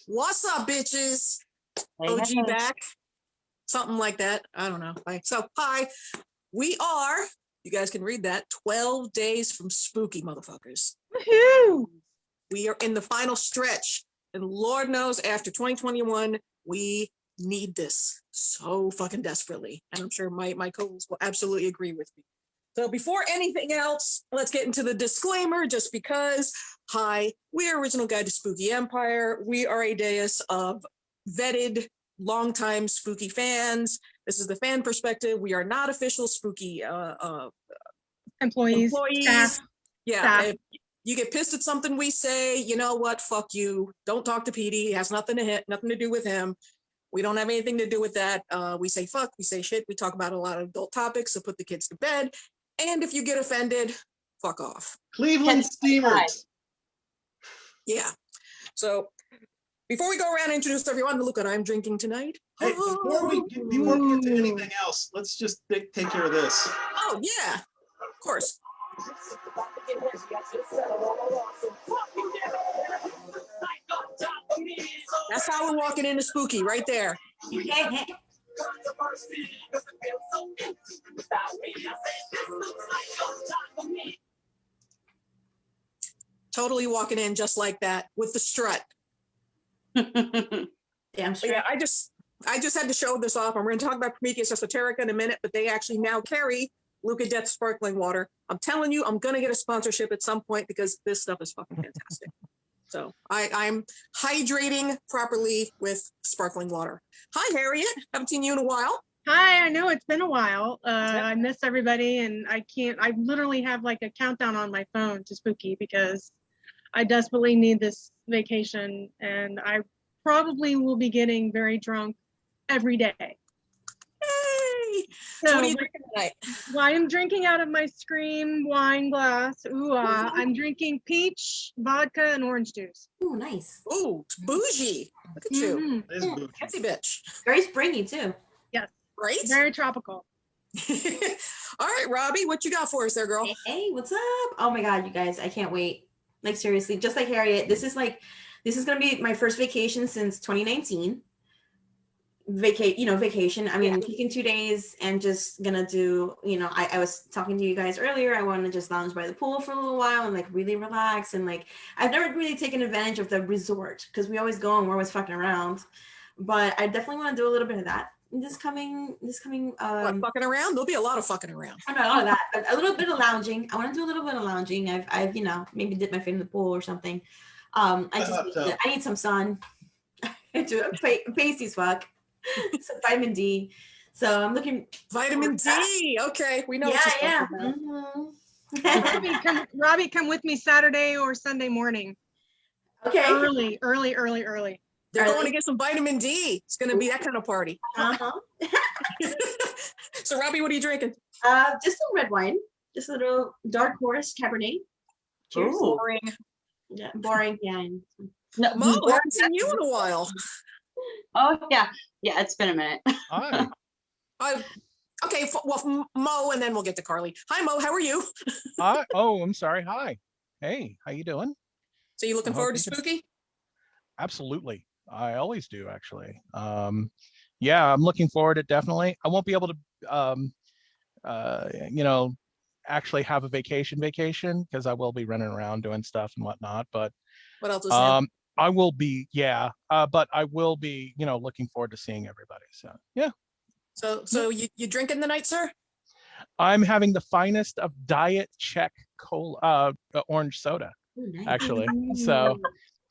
What's up, bitches? OG back. Something like that. I don't know. So, hi. We are, you guys can read that, 12 days from spooky, motherfuckers. Woohoo! We are in the final stretch. And Lord knows, after 2021, we need this so fucking desperately. And I'm sure my co-hosts will absolutely agree with me. So before anything else, let's get into the disclaimer, just because. Hi, we are Original Guide to Spooky Empire. We are a dais of vetted, longtime spooky fans. This is the fan perspective. We are not official spooky Employees. Staff. Yeah, if you get pissed at something we say, you know what? Fuck you. Don't talk to Petey. It has nothing to do with him. We don't have anything to do with that. We say fuck, we say shit. We talk about a lot of adult topics, so put the kids to bed. And if you get offended, fuck off. Cleveland Steamers. Yeah. So before we go around and introduce everyone, look what I'm drinking tonight. Hey, before we get to anything else, let's just take care of this. Oh, yeah. Of course. That's how we're walking into spooky, right there. Totally walking in just like that with the strut. Damn straight. Yeah, I just had to show this off. I'm going to talk about Prometheus Esoterica in a minute, but they actually now carry Luca Death sparkling water. I'm telling you, I'm going to get a sponsorship at some point because this stuff is fucking fantastic. So I'm hydrating properly with sparkling water. Hi, Harriet. Haven't seen you in a while. Hi, I know it's been a while. I miss everybody, and I literally have like a countdown on my phone to spooky because I desperately need this vacation, and I probably will be getting very drunk every day. Yay! So what are you drinking tonight? Well, I am drinking out of my Scream wine glass. I'm drinking peach, vodka, and orange juice. Ooh, nice. Ooh, it's bougie. Look at you. That is bougie. Fancy bitch. Very springy too. Yes. Right? Very tropical. All right, Robbie, what you got for us there, girl? Hey, what's up? Oh my God, you guys, I can't wait. Like seriously, just like Harriet, this is gonna be my first vacation since 2019. Vacation. I mean, taking 2 days and just gonna do, I was talking to you guys earlier. I want to just lounge by the pool for a little while and like really relax. And like, I've never really taken advantage of the resort because we always go and we're always fucking around. But I definitely want to do a little bit of that. This coming What, fucking around? There'll be a lot of fucking around. I know all of that, but a little bit of lounging. I want to do a little bit of lounging. I've maybe dip my feet in the pool or something. I need some sun. Pasty as fuck. Some vitamin D. So I'm looking. Vitamin D. Okay, we know. Yeah. Mm-hmm. Robbie, come with me Saturday or Sunday morning. Okay. Early. They're going to get some vitamin D. It's going to be that kind of party. Uh-huh. So, Robbie, what are you drinking? Just some red wine. Just a little dark horse Cabernet. Cheers. Boring. Yeah, boring. Yeah. No, Mo, I haven't seen you in a while. Oh, yeah. Yeah, it's been a minute. Hi. Okay, well, Mo, and then we'll get to Carly. Hi, Mo. How are you? Hi. Oh, I'm sorry. Hi. Hey, how you doing? So you looking forward to spooky? Absolutely. I always do, actually. Yeah, I'm looking forward to it, definitely. I won't be able to, actually have a vacation because I will be running around doing stuff and whatnot. But what else is there? I will be, but I will be, looking forward to seeing everybody. So, yeah. So you drinking the night, sir? I'm having the finest of diet Czech cola, orange soda, actually. So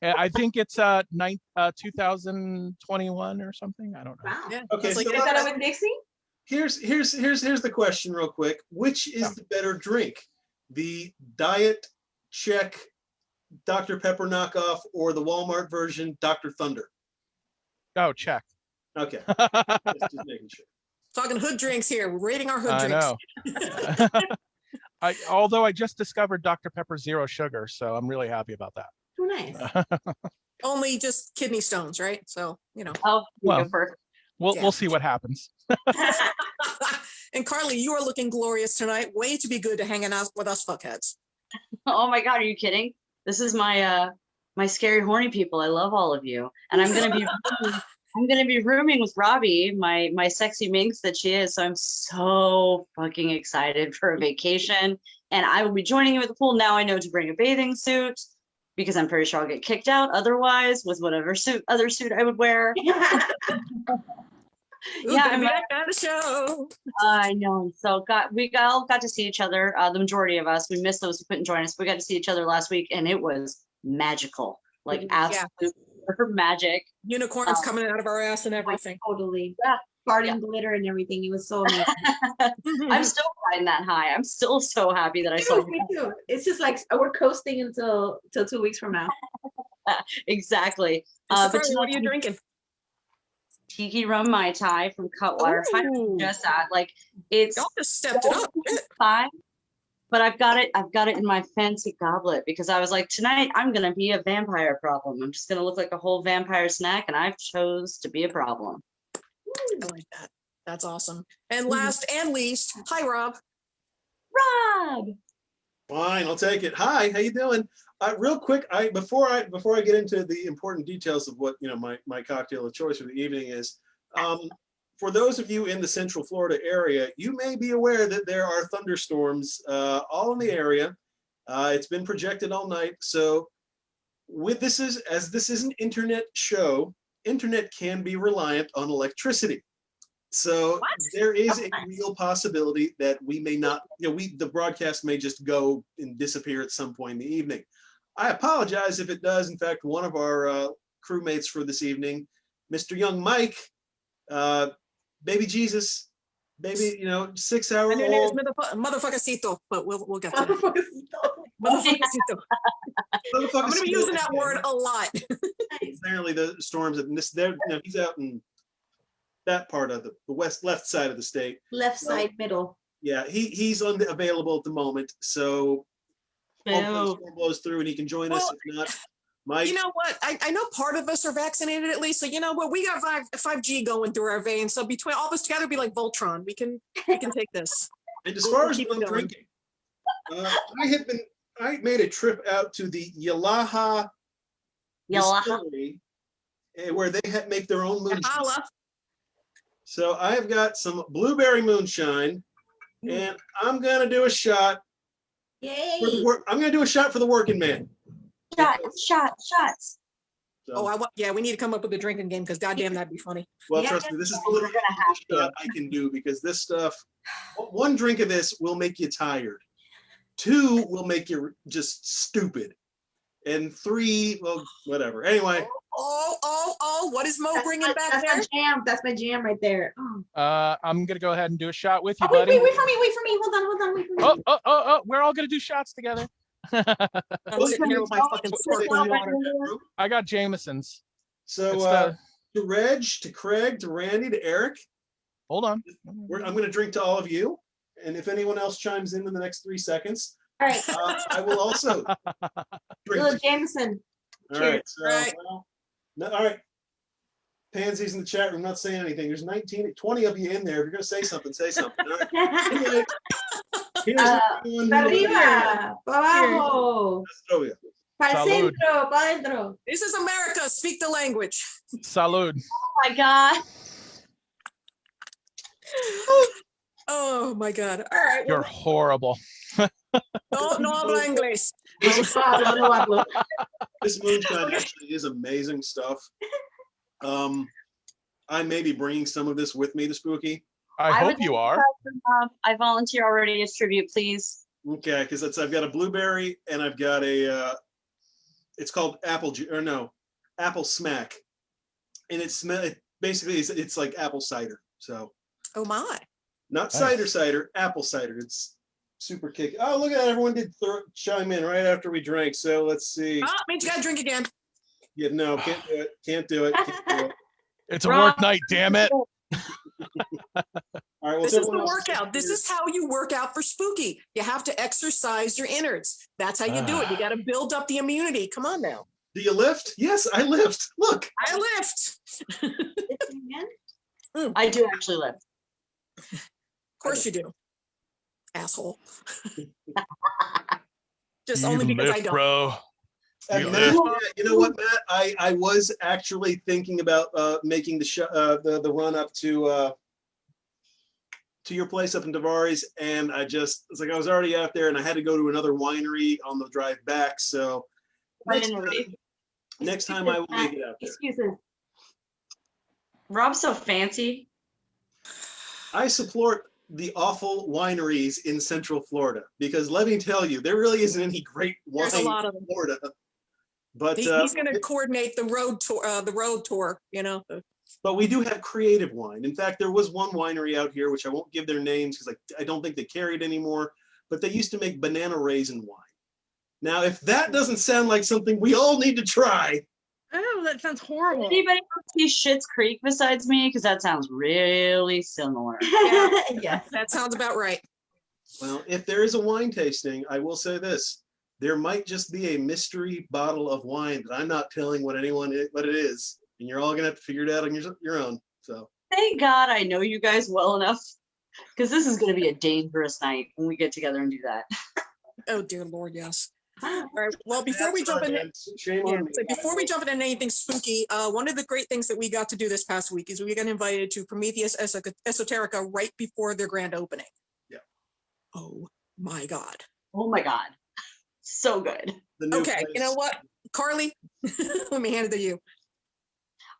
I think it's 2021 or something. I don't know. Wow. Yeah. Okay, Is so that with Dixie? here's the question real quick. Which is the better drink? The Diet Czech Dr. Pepper knockoff or the Walmart version Dr. Thunder? Oh, check. Okay. Just making sure. Talking hood drinks here. We're rating our hood drinks. I know. Although I just discovered Dr. Pepper Zero Sugar, so I'm really happy about that. Oh, nice. Only just kidney stones, right? So, Oh, Well, perfect. We'll see what happens. And Carly, you are looking glorious tonight. Way to be good to hanging out with us fuckheads. Oh my God, are you kidding? This is my my scary horny people. I love all of you, and I'm gonna be rooming with Robbie, my sexy minx that she is. So I'm so fucking excited for a vacation, and I will be joining you at the pool. Now I know to bring a bathing suit because I'm pretty sure I'll get kicked out otherwise with whatever other suit I would wear. Ooh, Yeah, baby, that kind of show. I know. So we all got to see each other. The majority of us. We missed those who couldn't join us. We got to see each other last week, and it was magical. Like absolute magic. Unicorns coming out of our ass and everything. Totally. Yeah. Farting glitter and everything. It was so amazing. I'm still riding that high. I'm still so happy that I saw Me too. It's just like we're coasting until 2 weeks from now. Exactly. But what are you drinking? Tiki rum Mai Tai from Cutwater. Ooh. Just that, like it's Y'all just stepped it up. fine. But I've got it in my fancy goblet because I was like, tonight I'm gonna be a vampire problem. I'm just gonna look like a whole vampire snack, and I've chose to be a problem. I like that. That's awesome. And last and least, hi Rob. Rob. Fine, I'll take it. Hi, how you doing? Real quick, before I get into the important details of what my cocktail of choice for the evening is, for those of you in the Central Florida area, you may be aware that there are thunderstorms all in the area. It's been projected all night. So, this is an internet show, internet can be reliant on electricity. So there is a real possibility that we may not, the broadcast may just go and disappear at some point in the evening. I apologize if it does. In fact, one of our crewmates for this evening, Mr. Young Mike, baby Jesus, baby, 6 hour My new name is old. motherfuckercito, but we'll get to that. Motherfuckercito. I'm going to be using that word a lot. Apparently the storms, he's out in that part of the left side of the state. Left side, middle. Yeah, he's unavailable at the moment, so hopefully the storm blows through and he can join us. If not, Mike. You know what? I know part of us are vaccinated at least, so you know what? We got 5G going through our veins. So between all of us together, be like Voltron. We can take this. And as far as what I'm drinking, I made a trip out to the Yalaha distillery, where they make their own moonshine. So I have got some blueberry moonshine, and I'm gonna do a shot. Yay! I'm gonna do a shot for the working man. Shots. So, we need to come up with a drinking game because goddamn, that'd be funny. well, trust me, this is literally the shot I can do because this stuff. One drink of this will make you tired. 2 will make you just stupid, and 3, well, whatever. Anyway. Oh! What is Mo bringing back there? That's my jam. That's my jam right there. I'm gonna go ahead and do a shot with you, Wait buddy. for me. Hold on. Wait for me. Oh! We're all gonna do shots together. I'm sitting here with my fucking sparkling water. I got Jameson's. So to Reg, to Craig, to Randy, to Eric. Hold on. I'm going to drink to all of you, and if anyone else chimes in the next 3 seconds, All right. I will also drink. Little Jameson. All right. So, all right. Pansies in the chat room not saying anything. There's 20 of you in there. If you're going to say something, say something. All right. Anyway, here's Arriba, abajo, pa'l centro, pa' dentro. This is America. Speak the language. Salud. Oh my God. Oh my God. All right. You're horrible. No habla inglés. This moonshine actually is amazing stuff. I may be bringing some of this with me to Spooky. I hope you are. I volunteer already as tribute, please. Okay, because I've got a blueberry and I've got a it's called apple smack, and it's like apple cider. So Oh my. not Nice. cider, apple cider. It's super kick. Oh, look at that! Everyone did chime in right after we drank. So let's see. Ah, means you gotta drink again. Yeah, no, can't do it. Can't do it. Can't do it. It's a work night, damn it. All right, well, This is the workout. This is how you work out for Spooky. You have to exercise your innards. That's how you do it. You got to build up the immunity. Come on now. Do you lift? Yes, I lift. Look. I lift. I do actually live. Of course you do. Asshole. Just only because I don't. Bro. Matt, you know what, Matt? I was actually thinking about making the run up to your place up in Tavares, and I was already out there, and I had to go to another winery on the drive back. So next time I will make it out there. Excuses. Rob's so fancy. I support the awful wineries in Central Florida because let me tell you, there really isn't any great wine There's a lot of them. in Florida. But he's going to coordinate the road tour. You know. But we do have creative wine. In fact, there was one winery out here, which I won't give their names because I don't think they carry it anymore, but they used to make banana raisin wine. Now, if that doesn't sound like something we all need to try. Oh, that sounds horrible. Anybody see Schitt's Creek besides me? Because that sounds really similar. Yes. That sounds about right. Well, if there is a wine tasting, I will say this. There might just be a mystery bottle of wine that I'm not telling what it is. And you're all gonna have to figure it out on your own. So thank God I know you guys well enough, because this is gonna be a dangerous night when we get together and do that. Oh dear Lord, yes. All right. Well, before we jump into anything spooky, one of the great things that we got to do this past week is we got invited to Prometheus Esoterica right before their grand opening. Yeah. Oh my God. Oh my God. So good. Okay, place. You know what, Carly? Let me hand it to you.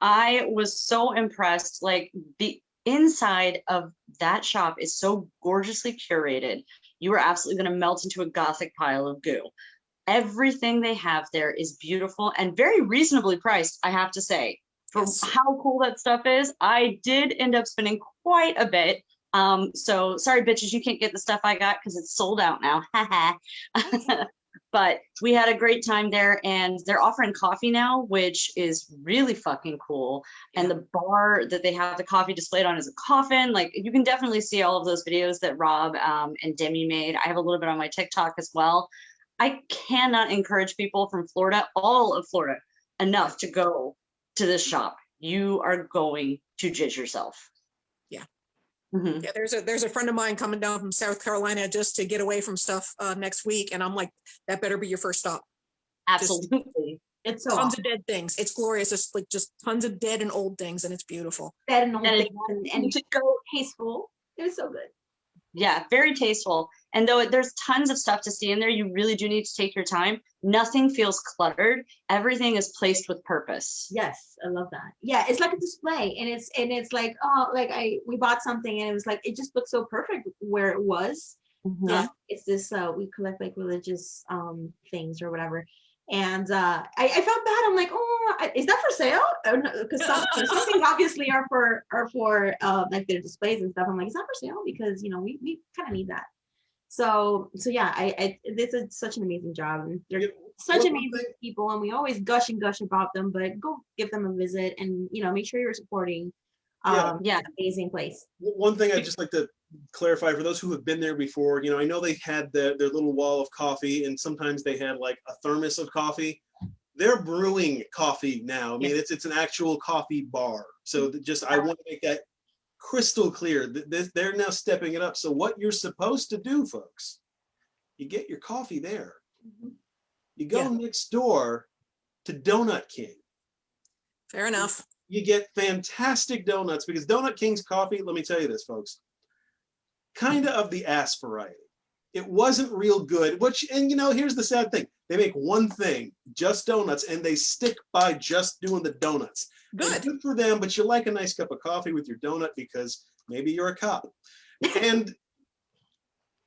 I was so impressed. Like, the inside of that shop is so gorgeously curated. You are absolutely going to melt into a gothic pile of goo. Everything they have there is beautiful and very reasonably priced, I have to say. For how cool that stuff is, I did end up spending quite a bit. So sorry, bitches, you can't get the stuff I got because it's sold out now. But we had a great time there, and they're offering coffee now, which is really fucking cool. And the bar that they have the coffee displayed on is a coffin. Like, you can definitely see all of those videos that Rob and Demi made. I have a little bit on my TikTok as well. I cannot encourage people from Florida, all of Florida, enough to go to this shop. You are going to jizz yourself. Yeah. Mm-hmm. Yeah, there's a friend of mine coming down from South Carolina just to get away from stuff next week, and I'm like, that better be your first stop. Absolutely. It's so tons of dead things. It's glorious. It's like just tons of dead and old things, and it's beautiful. Dead and old things, and to go tasteful. It was so good. Yeah, very tasteful. And though there's tons of stuff to see in there, you really do need to take your time. Nothing feels cluttered. Everything is placed with purpose. Yes, I love that. Yeah, it's like a display, and it's like, we bought something, and it was like, it just looked so perfect where it was. Mm-hmm. Yeah, it's this we collect like religious things or whatever. And I felt bad. I'm like, oh, is that for sale? Because some things obviously are for like their displays and stuff. I'm like, it's not for sale because we kind of need that. So yeah, this is such an amazing job, and they're such amazing people, and we always gush about them. But go give them a visit, and make sure you're supporting. Amazing place. One thing I'd just like to clarify for those who have been there before, I know they had their little wall of coffee, and sometimes they had like a thermos of coffee. They're brewing coffee now. I mean, it's an actual coffee bar. So I want to make that crystal clear. They're now stepping it up. So what you're supposed to do, folks, you get your coffee there. Mm-hmm. You go next door to Donut King. Fair enough. You get fantastic donuts because Donut King's coffee, let me tell you this, folks, kind of the ass variety. It wasn't real good, here's the sad thing. They make one thing, just donuts, and they stick by just doing the donuts. Good for them, but you like a nice cup of coffee with your donut because maybe you're a cop. And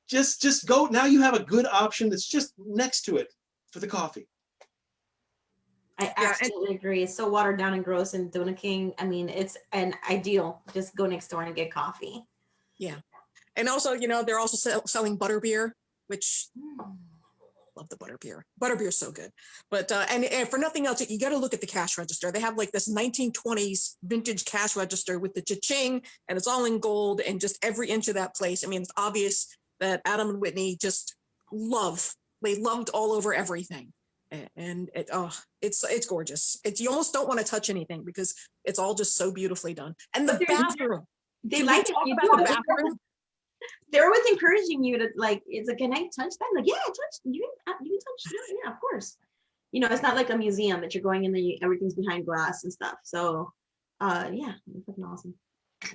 just go, now you have a good option that's just next to it for the coffee. I absolutely agree. It's so watered down and gross, and Donut King, I mean, it's an ideal. Just go next door and get coffee. Yeah. And also, they're also selling butterbeer, which love the butterbeer. Butterbeer is so good. But, and for nothing else, you got to look at the cash register. They have like this 1920s vintage cash register with the cha-ching, and it's all in gold, and just every inch of that place. I mean, it's obvious that Adam and Whitney just they loved all over everything. And it's gorgeous. You almost don't want to touch anything because it's all just so beautifully done. And the bathroom. They like talk about the bathroom. They're always encouraging you to like. It's like, can I touch that? Like, yeah, touch. You can touch. Yeah, of course. you know, it's not like a museum that you're going in and everything's behind glass and stuff. So yeah, it's fucking awesome.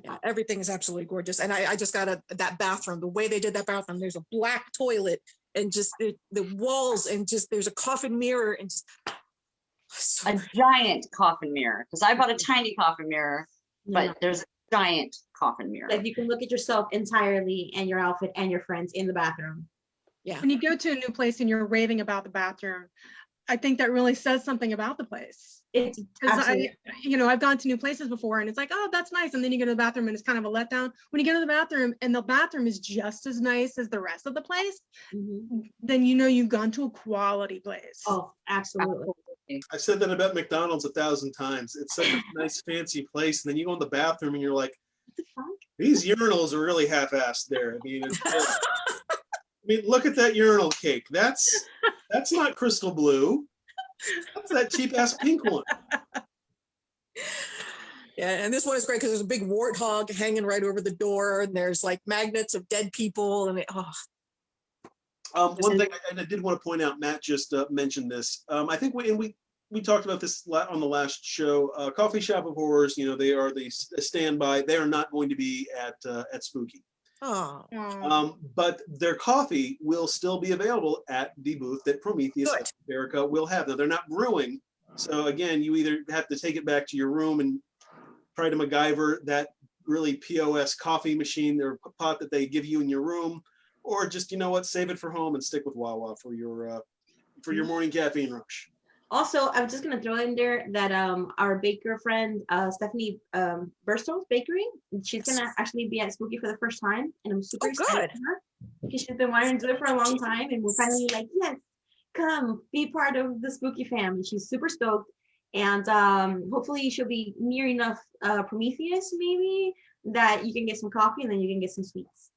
Yeah, everything is absolutely gorgeous. And I just got that bathroom, the way they did that bathroom, there's a black toilet and just the walls and just there's a coffin mirror and just A giant coffin mirror, because I bought a tiny coffin mirror, but there's a giant coffin mirror. Like you can look at yourself entirely and your outfit and your friends in the bathroom. Yeah. When you go to a new place and you're raving about the bathroom, I think that really says something about the place. It's Because I've gone to new places before and it's like, oh, that's nice. And then you go to the bathroom and it's kind of a letdown. When you go to the bathroom and the bathroom is just as nice as the rest of the place, then you know you've gone to a quality place. Oh, absolutely. I've said that about McDonald's 1,000 times. It's such a nice, fancy place, and then you go in the bathroom and you're like, What the fuck? these urinals are really half-assed there. I mean, look at that urinal cake. That's not crystal blue. That's that cheap-ass pink one. Yeah, and this one is great because there's a big warthog hanging right over the door, and there's like magnets of dead people, and One thing I did want to point out, Matt just mentioned this. I think we talked about this on the last show. Coffee Shop of Horrors, you know, they are the standby. They are not going to be at Spooky. oh, But their coffee will still be available at the booth that Prometheus Esoterica will have. Now, they're not brewing. So again, you either have to take it back to your room and try to MacGyver that really POS coffee machine or pot that they give you in your room, or just, you know what, save it for home and stick with Wawa for your morning caffeine rush. Also, I'm just gonna throw in there that our baker friend Stephanie Burstow's Bakery, she's gonna actually be at Spooky for the first time, and I'm super excited for her because she's been wanting to do it for a long time, and we're finally like, yes, come be part of the Spooky family. She's super stoked, and hopefully she'll be near enough Prometheus maybe that you can get some coffee and then you can get some sweets.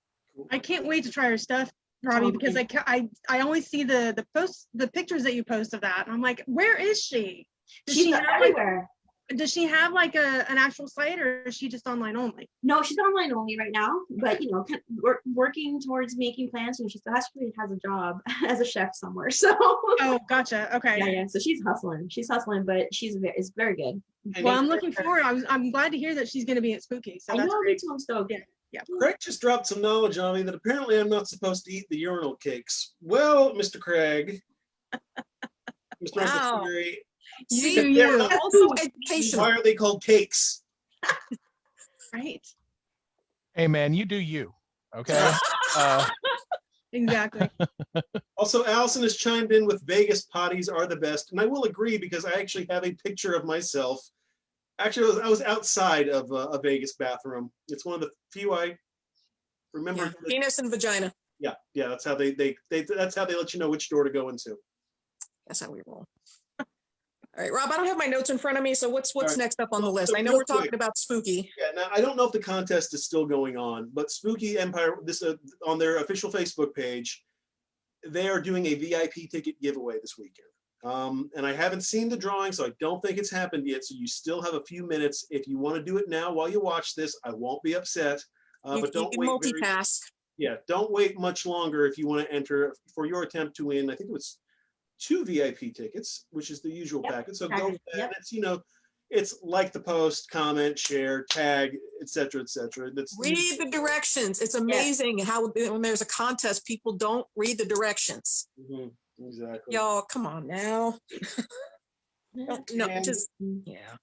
I can't wait to try her stuff, Robbie, because I always see the posts, the pictures that you post of that, and I'm like, where is she? She's everywhere. Does she have like an actual site, or is she just online only? No, she's online only right now, but you know, working towards making plans, and she still actually has a job as a chef somewhere. So Oh, gotcha. Okay. yeah. So she's hustling, but it's very good. Well, I'm looking forward. I'm glad to hear that she's going to be at Spooky. So I that's know, me great. too. I'm stoked. Yeah. Craig just dropped some knowledge on me that apparently I'm not supposed to eat the urinal cakes. Well, Mr. Craig, Mr. Wow. Uncle Terry, You. also educational. why are they called cakes? Right. Hey man, you do you. Okay. Exactly. Also, Allison has chimed in with Vegas potties are the best, and I will agree because I actually have a picture of myself. Actually, I was outside of a Vegas bathroom. It's one of the few I remember. Yeah, penis and vagina. Yeah, that's how they that's how they let you know which door to go into. That's how we roll. All right, Rob, I don't have my notes in front of me, so what's right. next up on the list? So I know real we're talking quick. about Spooky. Yeah, now I don't know if the contest is still going on, but Spooky Empire, this on their official Facebook page, they are doing a VIP ticket giveaway this weekend. And I haven't seen the drawing, so I don't think it's happened yet. So you still have a few minutes. If you want to do it now while you watch this, I won't be upset. But don't you can wait. multitask. Don't wait much longer if you want to enter for your attempt to win. I think it was 2 VIP tickets, which is the usual package. So go for that. Yep. It's, you know, it's like the post, comment, share, tag, etc., etc. Read the directions. It's amazing how when there's a contest, people don't read the directions. Mhm, exactly. Y'all, come on now. No, And- just yeah.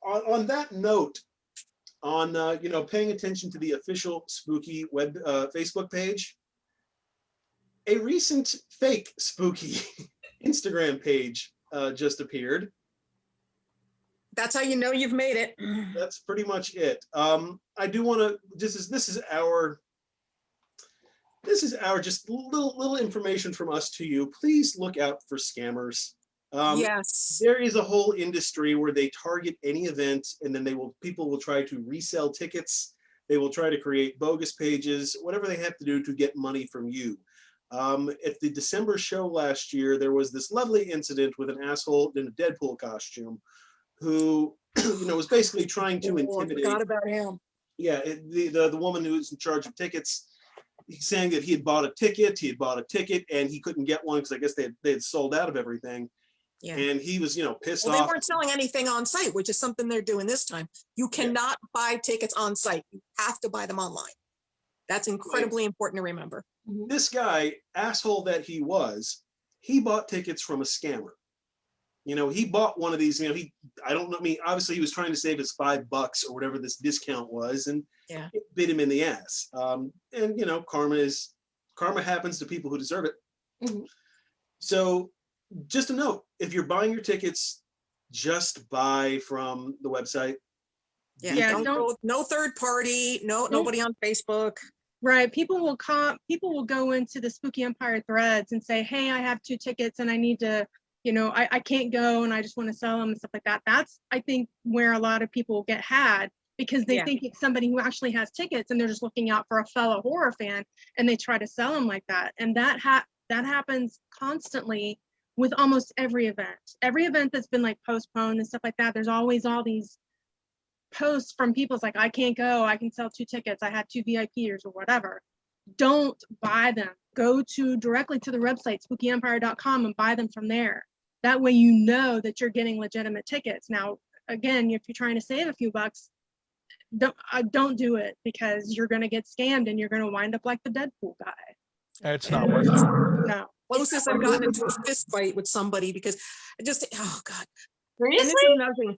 On that note, on you know, paying attention to the official Spooky web Facebook page, a recent fake Spooky Instagram page just appeared. That's how you know you've made it. That's pretty much it. I do want to. This is our just little information from us to you. Please look out for scammers. Yes. There is a whole industry where they target any event, and then people will try to resell tickets. They will try to create bogus pages, whatever they have to do to get money from you. At the December show last year, there was this lovely incident with an asshole in a Deadpool costume who, you know, was basically trying to intimidate. I forgot about him. Yeah, the woman who's in charge of tickets. He's saying that he had bought a ticket, and he couldn't get one because I guess they had sold out of everything. Yeah. And he was, pissed Well, they off. weren't selling anything on site, which is something they're doing this time. You cannot buy tickets on site. You have to buy them online. That's incredibly important to remember. This guy, asshole that he was, he bought tickets from a scammer. He bought one of these, I don't know, obviously he was trying to save his $5 or whatever this discount was, and it bit him in the ass. And karma happens to people who deserve it. So just a note, if you're buying your tickets, just buy from the website. Yeah, no third party, nobody on Facebook. Right. People will go into the Spooky Empire threads and say, hey, I have 2 tickets and I need to, I can't go and I just want to sell them and stuff like that. That's, I think, where a lot of people get had, because they think it's somebody who actually has tickets and they're just looking out for a fellow horror fan, and they try to sell them like that. And that happens constantly with almost every event. Every event that's been like postponed and stuff like that, there's always all these posts from people. It's like, I can't go, I can sell 2 tickets, I had 2 VIPers or whatever. Don't buy them. Go directly to the website, spookyempire.com, and buy them from there. That way you know that you're getting legitimate tickets. Now, again, if you're trying to save a few bucks, don't do it, because you're going to get scammed and you're going to wind up like the Deadpool guy. It's not worth it. No. Closest I've gotten into a fist fight with somebody because oh God. Seriously? And this is nothing.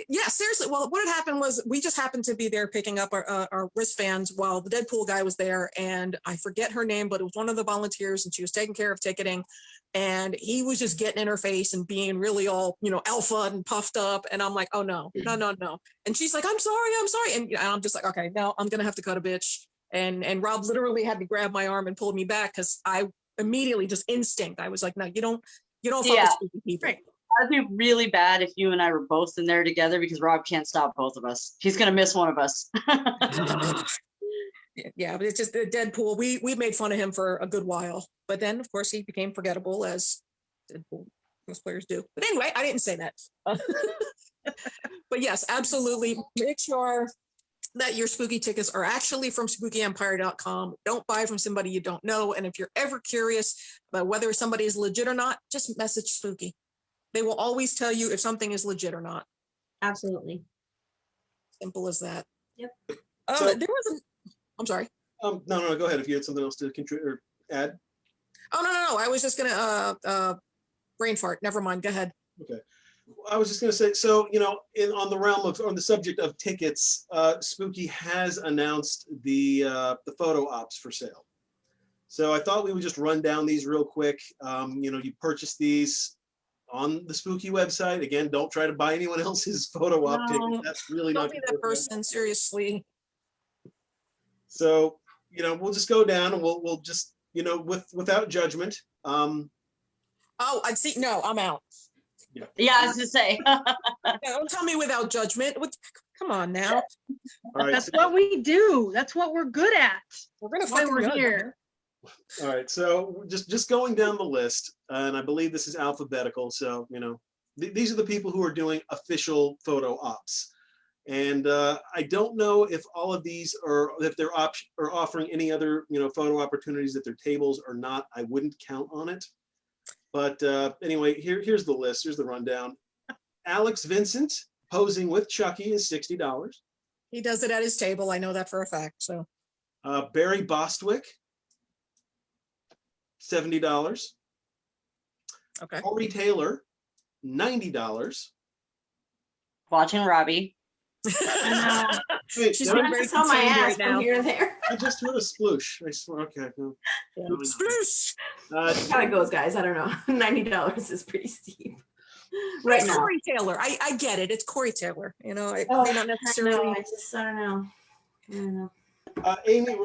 Yeah, seriously. Well, what had happened was we just happened to be there picking up our wristbands while the Deadpool guy was there, and I forget her name, but it was one of the volunteers, and she was taking care of ticketing, and he was just getting in her face and being really all alpha and puffed up, and I'm like, oh no, and she's like, I'm sorry, and I'm just like, okay, now I'm gonna have to cut a bitch, and Rob literally had to grab my arm and pull me back because I immediately just instinct, I was like, no, you don't fuck with spooky people. Right. That'd be really bad if you and I were both in there together, because Rob can't stop both of us. He's gonna miss one of us. Yeah, but it's just the Deadpool. We made fun of him for a good while, but then of course he became forgettable, as Deadpool cosplayers do. But anyway, I didn't say that. But yes, absolutely. Make sure that your spooky tickets are actually from spookyempire.com. Don't buy from somebody you don't know. And if you're ever curious about whether somebody is legit or not, just message Spooky. They will always tell you if something is legit or not. Absolutely. Simple as that. Yep. There was I'm sorry. No, go ahead. If you had something else to contribute or add. Oh, no. I was just gonna brain fart. Never mind. Go ahead. Okay. I was just gonna say, so on the subject of tickets, Spooky has announced the photo ops for sale. So I thought we would just run down these real quick. You purchase these on the Spooky website. Again, don't try to buy anyone else's photo op ticket. That's really not. Don't be that person. Seriously. So we'll just go down and we'll just without judgment. Oh, I see. No, I'm out. Yeah, I was gonna say. Don't tell me without judgment. Come on now. All right, That's what we do. That's what we're good at. We're gonna Why fucking we're go. here. All right, so just going down the list, and I believe this is alphabetical. So these are the people who are doing official photo ops, and I don't know if all of these are, if they're offering any other photo opportunities at their tables or not. I wouldn't count on it. But anyway, here's the list. Here's the rundown. Alex Vincent posing with Chucky is $60. He does it at his table. I know that for a fact. So Barry Bostwick, $70. okay. Corey Taylor, $90. Watching Robbie. Wait, She's no, being I very just saw my concerned ass right now. from here to there. I just heard a sploosh. I swear. Okay. No. Sploosh. That's how it goes, guys. I don't know. $90 is pretty steep. Right It's now. Corey Taylor. I get it. It's Corey Taylor. It Oh, may not necessarily. I don't know. Amy,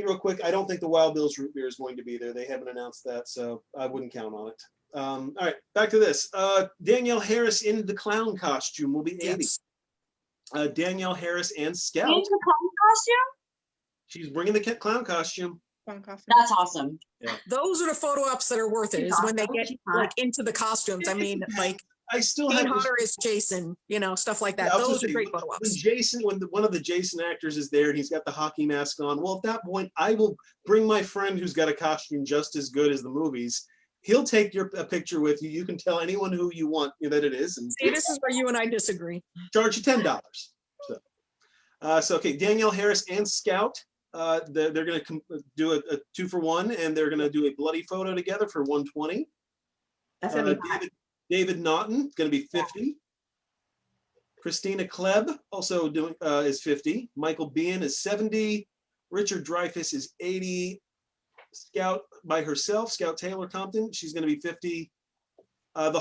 real quick. I don't think the Wild Bill's root beer is going to be there. They haven't announced that, so I wouldn't count on it. All right, back to this. Danielle Harris in the clown costume will be 80. Yes. Danielle Harris and Scout. In the clown costume? She's bringing the clown costume. That's awesome. Those are the photo ops that are worth it. Is when they get like into the costumes. I mean, like I still Dean have this- Hunter is Jason. Stuff like that. Yeah, I was Those gonna are say, great photo when ops. Jason, one of the Jason actors is there and he's got the hockey mask on. Well, at that point, I will bring my friend who's got a costume just as good as the movies he'll take a picture with you. You can tell anyone who you want that it is, and See, this is where you and I disagree. charge you $10. So okay, Danielle Harris and Scout. They're going to do a 2-for-1, and they're going to do a bloody photo together for $120. That's gonna be hot. David Naughton going to be $50. Christina Kleb also doing is $50. Michael Bean is $70. Richard Dreyfuss is $80. Scout by herself, Scout Taylor Compton, she's going to be $50.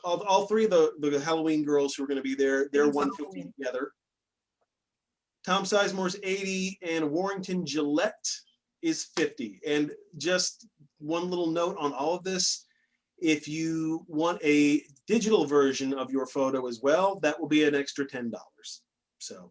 All three of the Halloween girls who are going to be there, they're $150 together. Tom Sizemore's $80, and Warrington Gillette is $50. And just one little note on all of this: if you want a digital version of your photo as well, that will be an extra $10. So,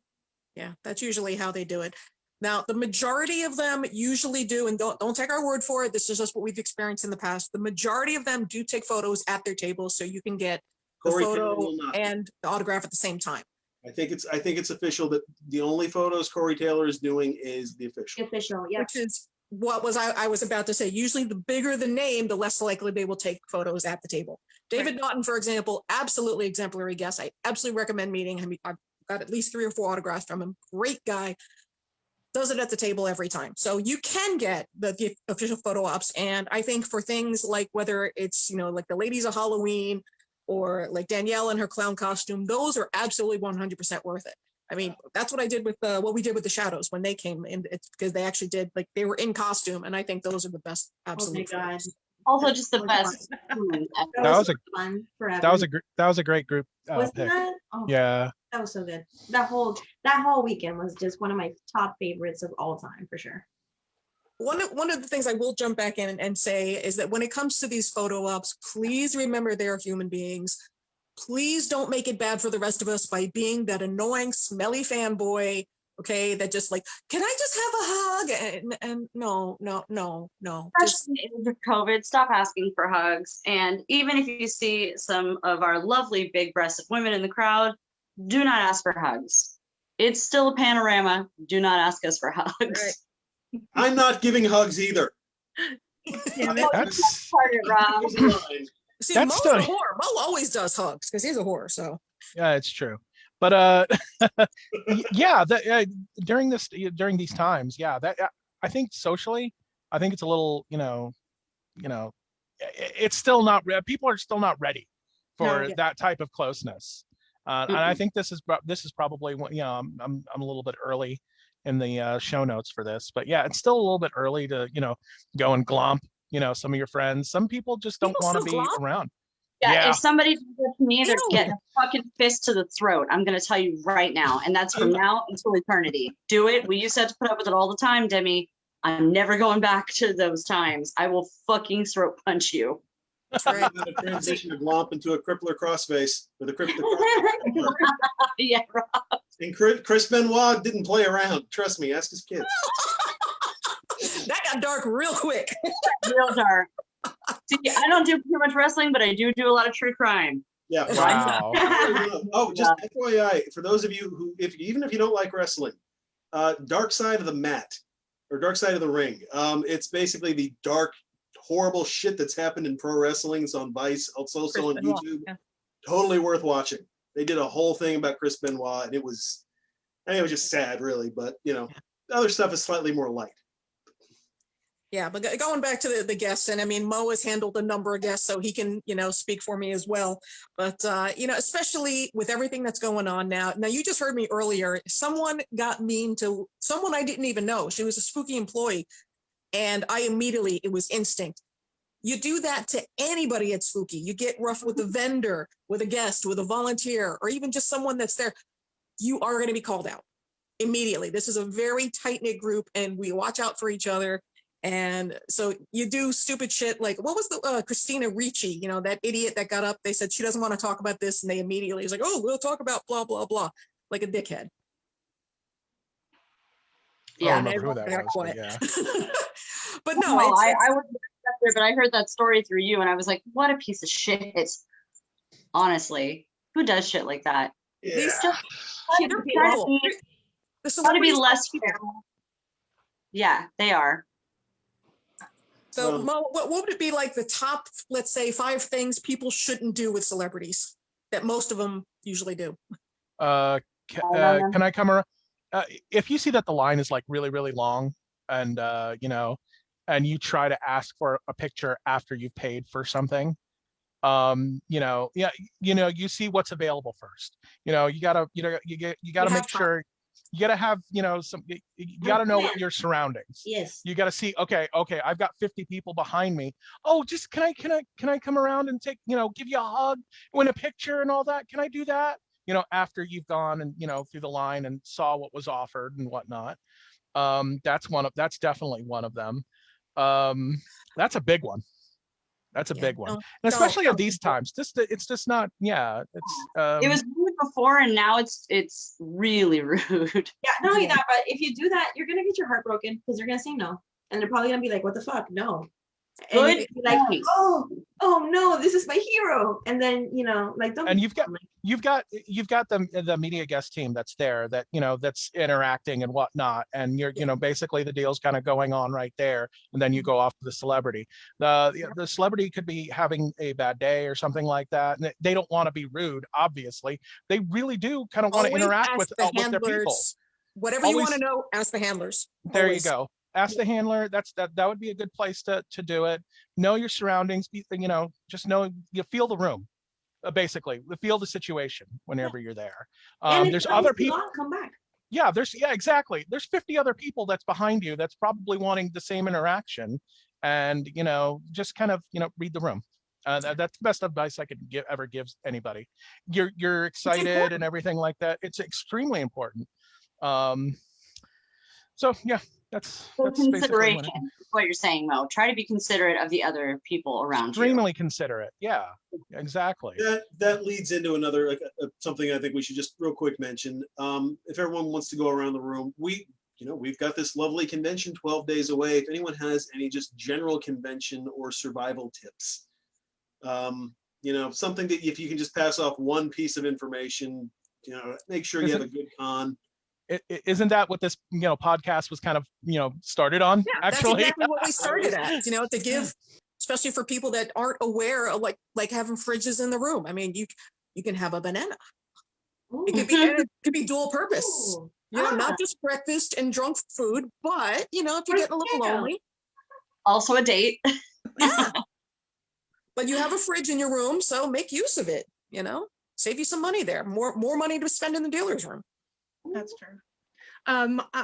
yeah, that's usually how they do it. Now, the majority of them usually do, and don't take our word for it. This is just what we've experienced in the past. The majority of them do take photos at their table, so you can get the photo and the autograph at the same time. I think it's official that the only photos Corey Taylor is doing is the official. Official, yeah. Which is what I was about to say. Usually, the bigger the name, the less likely they will take photos at the table. David Naughton, for example, absolutely exemplary guest. I absolutely recommend meeting him. I've got at least 3 or 4 autographs from him. Great guy. Does it at the table every time. So you can get the official photo ops. And I think for things like whether it's, like the Ladies of Halloween or like Danielle in her clown costume, those are absolutely 100% worth it. I mean, that's what I did with what we did with the Shadows when they came in. It's because they actually did, like, they were in costume. And I think those are the best. Absolutely. Oh my God. Also, just the best. That was a great group Wasn't pick. that? Oh, Yeah. that was so good. That whole weekend was just one of my top favorites of all time, for sure. One of the things I will jump back in and say is that when it comes to these photo ops, please remember they're human beings. Please don't make it bad for the rest of us by being that annoying, smelly fanboy, okay, that just like, can I just have a hug? And no. Especially with COVID, stop asking for hugs. And even if you see some of our lovely big-breasted women in the crowd, do not ask for hugs. It's still a panorama. Do not ask us for hugs. Right. I'm not giving hugs either. That's See, That's Mo's still- a whore. Mo always does hugs because he's a whore. So yeah, it's true. But yeah, during these times, yeah, I think socially, I think it's a little, it's still not. People are still not ready for that type of closeness. And I think this is probably, I'm a little bit early in the show notes for this, but yeah, it's still a little bit early to go and glomp some of your friends. Some people just don't want to be around. Yeah, if somebody does that to me, they're getting a fucking fist to the throat. I'm going to tell you right now. And that's from now until eternity. Do it. We used to have to put up with it all the time, Demi. I'm never going back to those times. I will fucking throat punch you. that's right. I'm going to transition a glomp into a crippler crossface with a crippler. Yeah, Rob. And Chris Benoit didn't play around. Trust me, ask his kids. That got dark real quick. Real dark. See, I don't do too much wrestling, but I do a lot of true crime. Yeah. Wow. Oh, just FYI, for those of you who, even if you don't like wrestling, Dark Side of the Mat or Dark Side of the Ring. It's basically the dark, horrible shit that's happened in pro wrestling. It's on Vice. It's also on YouTube. Yeah. Totally worth watching. They did a whole thing about Chris Benoit, and it was just sad, really. But the other stuff is slightly more light. Yeah, but going back to the guests, and I mean, Mo has handled a number of guests, so he can, speak for me as well. But, especially with everything that's going on now. Now, you just heard me earlier. Someone got mean to someone I didn't even know. She was a spooky employee. And it was instinct. You do that to anybody at Spooky. You get rough with a vendor, with a guest, with a volunteer, or even just someone that's there. You are going to be called out immediately. This is a very tight-knit group, and we watch out for each other. And so you do stupid shit like, what was the Christina Ricci, that idiot that got up, they said she doesn't want to talk about this, and they immediately was like, oh, we'll talk about blah, blah, blah, like a dickhead. Yeah, I don't remember who that was, but yeah. But no, I wasn't there, but I heard that story through you, and I was like, what a piece of shit. Honestly, who does shit like that? Yeah. These just they're people. Got to be less fair. Yeah, they are. So Mo, what would it be like the top, let's say, 5 things people shouldn't do with celebrities that most of them usually do? Can I come around? If you see that the line is like really, really long, and and you try to ask for a picture after you've paid for something, you see what's available first. You gotta make sure you gotta have you gotta know what your surroundings. Yes. You gotta see, okay, I've got 50 people behind me. Oh, just can I come around and take, give you a hug, win a picture and all that? Can I do that? After you've gone and through the line and saw what was offered and whatnot. That's definitely one of them. That's a big one. That's a big one, and especially at these times. It's just not. Yeah, it was rude before, and now it's really rude. Yeah, not only that, but if you do that, you're gonna get your heart broken because they're gonna say no, and they're probably gonna be like, "What the fuck? No." And Good. like, oh no, this is my hero, and then like don't. And you've got the media guest team that's there that that's interacting and whatnot, and you're basically the deal's kind of going on right there, and then you go off to the celebrity. The celebrity could be having a bad day or something like that, and they don't want to be rude. Obviously, they really do kind of want to interact with their people. Whatever you want to know, ask the handlers. There you go. Ask the handler. That would be a good place to do it. Know your surroundings. Just know you feel the room. Basically, feel the situation whenever you're there. There's other people. Come back. Yeah, exactly. There's 50 other people that's behind you that's probably wanting the same interaction, and just kind of read the room. That's the best advice I could ever give anybody. You're excited and everything like that. It's extremely important. So yeah, that's consideration. What you're saying, Mo. Try to be considerate of the other people around you. Extremely considerate. Yeah, exactly. That leads into another something I think we should just real quick mention. If everyone wants to go around the room, we've got this lovely convention 12 days away. If anyone has any just general convention or survival tips, something that if you can just pass off one piece of information, make sure you have a good con. Isn't that what this podcast was kind of started on? Yeah, actually, that's exactly what we started at. To give, especially for people that aren't aware of like having fridges in the room. I mean, you can have a banana. It could be dual purpose. Not just breakfast and drunk food, but if you're getting a little lonely, also a date. Yeah. But you have a fridge in your room, so make use of it. Save you some money there. More money to spend in the dealer's room. That's true.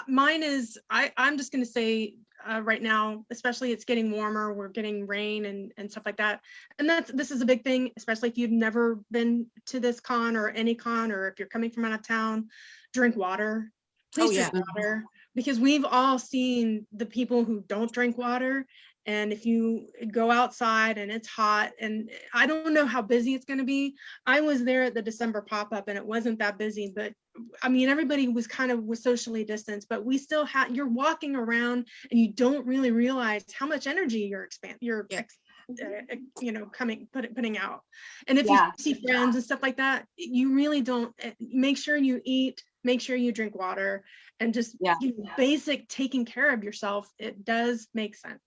Mine is, I'm just going to say right now, especially it's getting warmer, we're getting rain and stuff like that. And this is a big thing, especially if you've never been to this con or any con, or if you're coming from out of town, drink water. Please drink water, because we've all seen the people who don't drink water. And if you go outside and it's hot, and I don't know how busy it's going to be. I was there at the December pop-up and it wasn't that busy, but I mean, everybody was socially distanced, but we still you're walking around and you don't really realize how much energy putting out. And if you see friends and stuff like that, you really don't. Make sure you eat, make sure you drink water, and just basic taking care of yourself. It does make sense.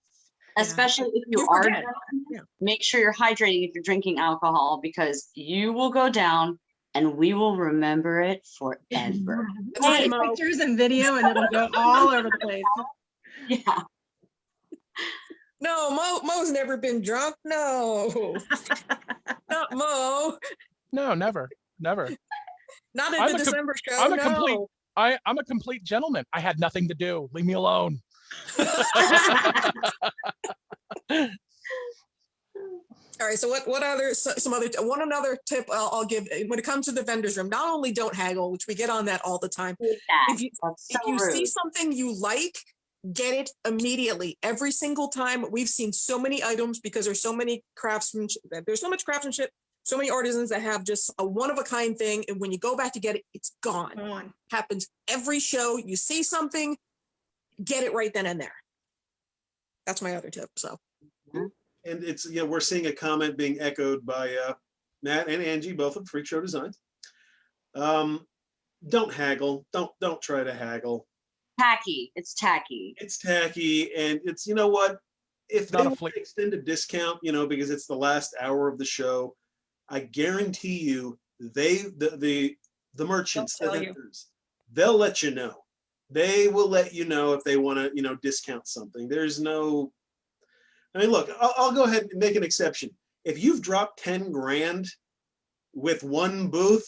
Especially if you are down, make sure you're hydrating if you're drinking alcohol, because you will go down and we will remember it forever. Take pictures and video and it'll go all over the place. Yeah. No, Mo's never been drunk. No. Not Mo. No, never. Not in the December show. I'm a complete gentleman. I had nothing to do. Leave me alone. All right. So what other one another tip I'll give when it comes to the vendor's room? Not only don't haggle, which we get on that all the time. If you see something you like, get it immediately. Every single time. We've seen so many items because there's so many craftsmanship. There's so much craftsmanship. So many artisans that have just a one-of-a-kind thing, and when you go back to get it, it's gone. Happens every show. You see something, get it right then and there. That's my other tip. So, and it's we're seeing a comment being echoed by Matt and Angie, both of Freak Show Designs. Don't haggle. Don't try to haggle. Tacky. It's tacky. It's tacky, and it's what. if they Not a want fleet. to extend a discount, because it's the last hour of the show, I guarantee you, the merchants, the They'll tell you. vendors, they'll let you know. They will let you know if they want to, discount something. There's no. I mean, look, I'll go ahead and make an exception. If you've dropped 10 grand with one booth,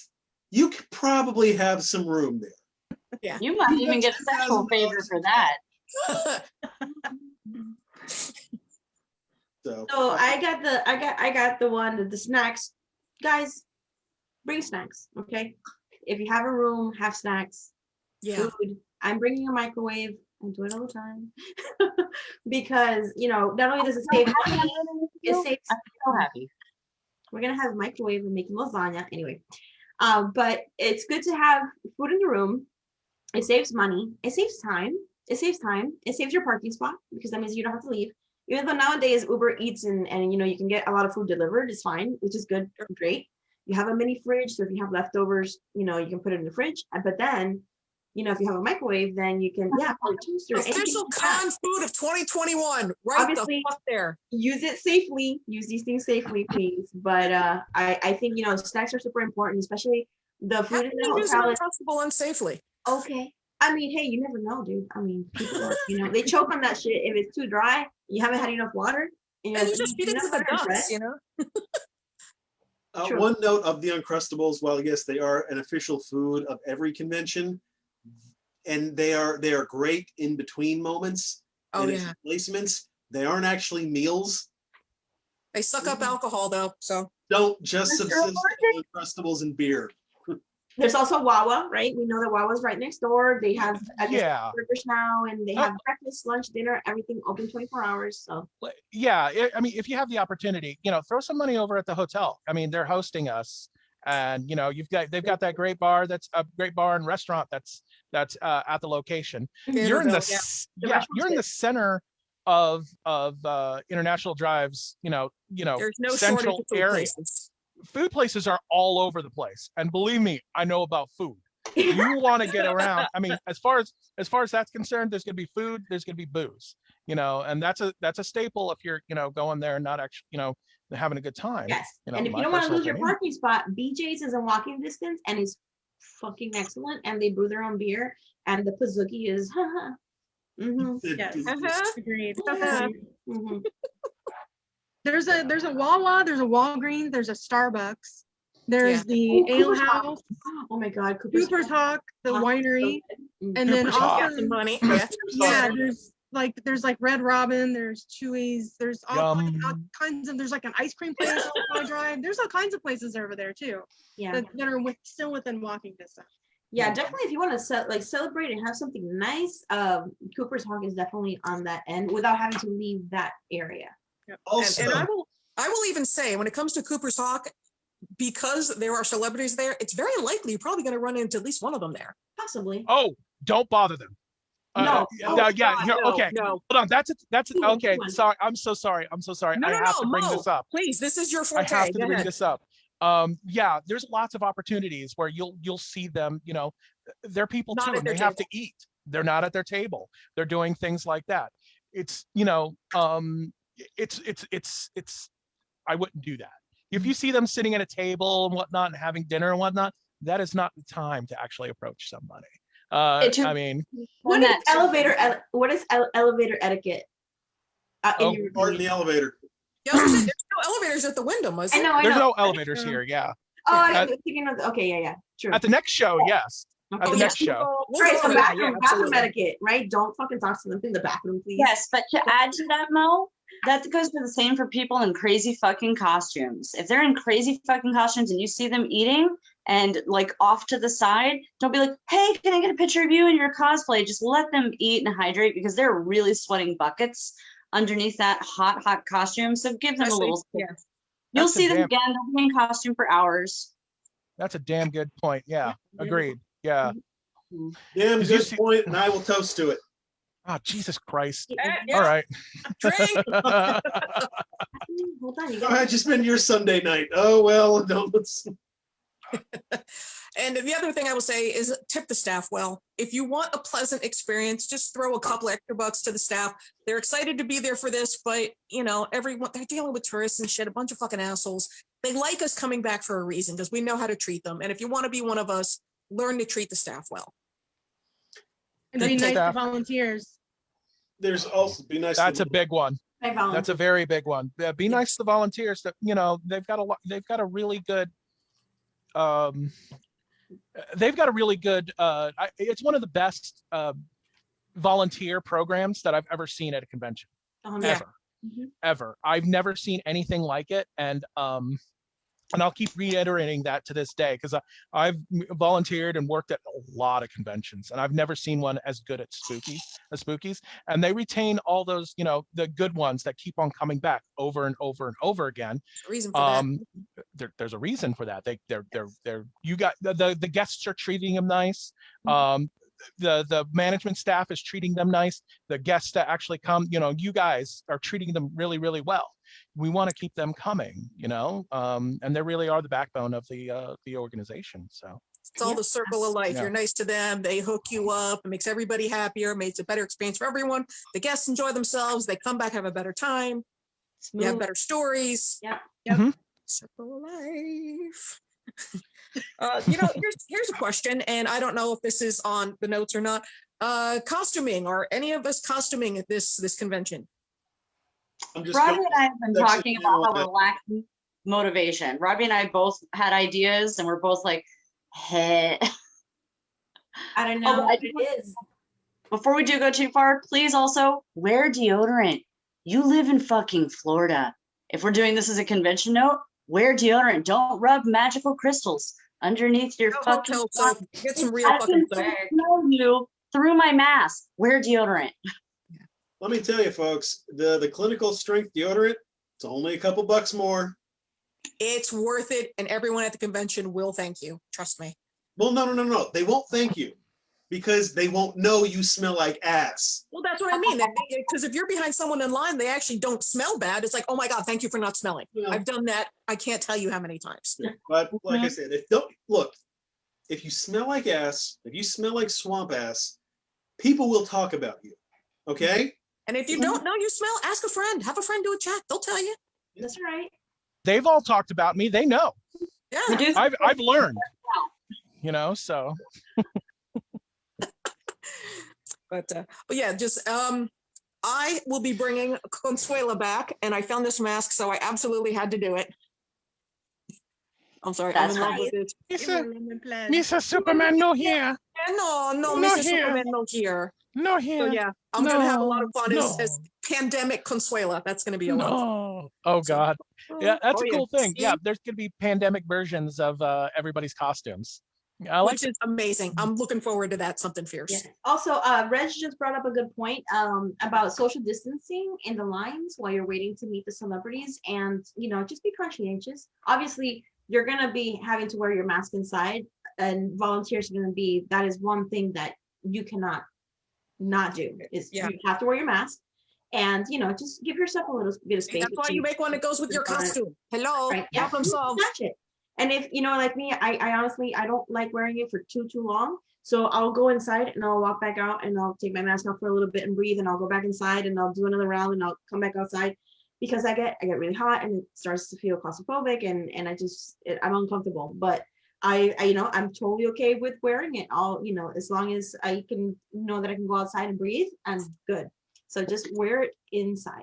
you could probably have some room there. You might even get a sexual favor for that. So I got the one that the snacks. Guys, bring snacks, okay? If you have a room, have snacks. Yeah. Food. I'm bringing a microwave. I do it all the time because not only does it save money, it saves. I'm so happy. We're gonna have a microwave and making lasagna anyway. But it's good to have food in the room. It saves money. It saves time. It saves your parking spot because that means you don't have to leave. Even though nowadays Uber Eats and you can get a lot of food delivered, it's fine, which is good, great. You have a mini fridge, so if you have leftovers, you can put it in the fridge. But then, if you have a microwave, then you can put a toaster. Official con food of 2021. Right. Obviously, the fuck there. Use it safely. Use these things safely, please. But I think snacks are super important, especially the food in the Use hotel. it uncomfortable and safely. Okay. I mean, hey, you never know, dude. I mean, people are, they choke on that shit if it's too dry. You haven't had enough water. And you just feed it to the ducks, True. One note of the Uncrustables, while yes, they are an official food of every convention, and they are great in between moments. Oh, and as yeah. replacements. They aren't actually meals. They suck up alcohol though, so Don't just Mr. subsist on Uncrustables and beer. There's also Wawa, right? We know that Wawa's right next door. They have burgers now, and they have breakfast, lunch, dinner, everything open 24 hours. So Yeah, I mean, if you have the opportunity, throw some money over at the hotel. I mean, they're hosting us, and they've got that great bar that's a great bar and restaurant that's at the location. You're in you're in the center of International Drive's there's no central shortage of food area. places. Food places are all over the place, and believe me, I know about food. You want to get around. I mean, as far as that's concerned, there's gonna be food, there's gonna be booze, and that's a staple if you're going there and not actually having a good time. yes, and if you don't want to lose your parking spot, BJ's is in walking distance and is fucking excellent, and they brew their own beer, and the Pizookie is Yes. Agreed. Mhm. There's a Wawa, there's a Walgreens, there's a Starbucks, there's the Ale Cooper's Hawk. House, Oh my God, Cooper's Hawk, the winery, and then Cooper's Hawk. Got some also money. Yeah. yeah, there's like Red Robin, there's Chewy's, there's all kinds of there's like an ice cream place on my drive. There's all kinds of places over there too. Yeah. That are still within walking distance. Yeah, definitely. If you want to celebrate and have something nice, Cooper's Hawk is definitely on that end without having to leave that area. Yep. Also, And I will even say, when it comes to Cooper's Hawk, because there are celebrities there, it's very likely you're probably going to run into at least one of them there. Possibly. Oh, don't bother them. No. Okay. No. Hold on. That's okay. Sorry. I'm so sorry. No, I have to bring Mo, this up. Please, this is your I forte. have to Go bring ahead. this up. Yeah, there's lots of opportunities where you'll see them, they're people Not too, at and their they have to table. eat. They're not at their table. They're doing things like that. It's I wouldn't do that. If you see them sitting at a table and whatnot and having dinner and whatnot, that is not the time to actually approach somebody. I mean, What is elevator etiquette? In your part in opinion? the elevator. Yeah, I was gonna say, there's no elevators at the window, was I there? know. there's no elevators here. Yeah. Oh, I was thinking of okay, yeah, true. At the next show, yes. At the Okay. next show. We'll Right, go so over that, bathroom absolutely. etiquette, right? Don't fucking talk to them in the bathroom, please. Yes, but to add to that, Mo, that goes for the same for people in crazy fucking costumes. If they're in crazy fucking costumes and you see them eating and like off to the side, don't be like, hey, can I get a picture of you in your cosplay? Just let them eat and hydrate because they're really sweating buckets underneath that hot costume. So give them a little space. Yeah. You'll That's a see them damn- again. They'll be in costume for hours. That's a damn good point. Yeah. Agreed. Yeah. Damn Did you good see- point, and I will toast to it. Oh, Jesus Christ. Yeah. All right. Drink. Hold on, you Go got ahead, just spend your Sunday night. Oh well, don't let's. And the other thing I will say is tip the staff well. If you want a pleasant experience, just throw a couple extra bucks to the staff. They're excited to be there for this, but you know, everyone, they're dealing with tourists and shit, a bunch of fucking assholes. They like us coming back for a reason because we know how to treat them. And if you want to be one of us, learn to treat the staff well. And be Tip the nice to staff. volunteers. There's also be nice. That's to a big one. I volunteer. That's a very big one. Yeah, be nice to the volunteers. That you know they've got a really good. They've got a really good. It's one of the best volunteer programs that I've ever seen at a convention. Yeah. Ever. I've never seen anything like it, and I'll keep reiterating that to this day because I've volunteered and worked at a lot of conventions, and I've never seen one as good at Spookies. And they retain all those, you know, the good ones that keep on coming back over and over and over again. Reason for that. There's a reason for that. They're you got the guests are treating them nice. The management staff is treating them nice. The guests that actually come, you know, you guys are treating them really, really well. We want to keep them coming, you know, and they really are the backbone of the organization. So it's all the circle of life. Yeah. You're nice to them. They hook you up. It makes everybody happier. Makes a better experience for everyone. The guests enjoy themselves. They come back, have a better time. You have better stories. Yeah. Mhm. Circle of life. You know, here's a question, and I don't know if this is on the notes or not. Costuming, or any of us costuming at this convention? I'm just Robbie going- and I have been That's talking it. about how we're lacking motivation. Robbie and I both had ideas, and we're both like, hey. I don't know Oh, what it is. Before we do go too far, please also wear deodorant. You live in fucking Florida. If we're doing this as a convention note, wear deodorant. Don't rub magical crystals underneath your No fucking hotel soap. Get some real I fucking can soap. smell you through my mask. Wear deodorant. Let me tell you, folks, the clinical strength deodorant, it's only a couple bucks more. It's worth it, and everyone at the convention will thank you. Trust me. Well, no. They won't thank you because they won't know you smell like ass. Well, that's what I mean. Because if you're behind someone in line, they actually don't smell bad. It's like, oh my God, thank you for not smelling. Yeah. I've done that. I can't tell you how many times. But like I said, if you smell like ass, if you smell like swamp ass, people will talk about you. Okay? And if you don't know you smell, ask a friend. Have a friend do a check. They'll tell you. That's right. they've all talked about me. They know. Yeah. We do I've learned. You know, so. But yeah, just I will be bringing Consuela back, and I found this mask, so I absolutely had to do it. I'm sorry, That's I'm in love right. with it. Mr. Superman, no here. No, No Mr. here. Superman, no here. No here. So yeah, I'm gonna have a lot of No, fun as no. pandemic Consuela. That's gonna be a lot of fun. No. Oh God. Yeah, that's Oh, a cool thing. See? Yeah, there's gonna be pandemic versions of everybody's costumes. I like Which is amazing. I'm looking forward to that. Something fierce. Yeah. Also, Reg just brought up a good point about social distancing in the lines while you're waiting to meet the celebrities, and just be conscientious. Obviously, you're gonna be having to wear your mask inside, and volunteers are gonna be. That is one thing that you cannot not do. Is you have to wear your mask, and just give yourself a little bit of space. That's why you make one that goes with your costume. Hello, Right. Yeah. problem solved. Touch it. And if like me, I honestly I don't like wearing it for too long. So I'll go inside and I'll walk back out and I'll take my mask off for a little bit and breathe, and I'll go back inside and I'll do another round and I'll come back outside, because I get really hot and it starts to feel claustrophobic and I'm uncomfortable. But I'm totally okay with wearing it all, as long as I can know that I can go outside and breathe, I'm good. So just wear it inside.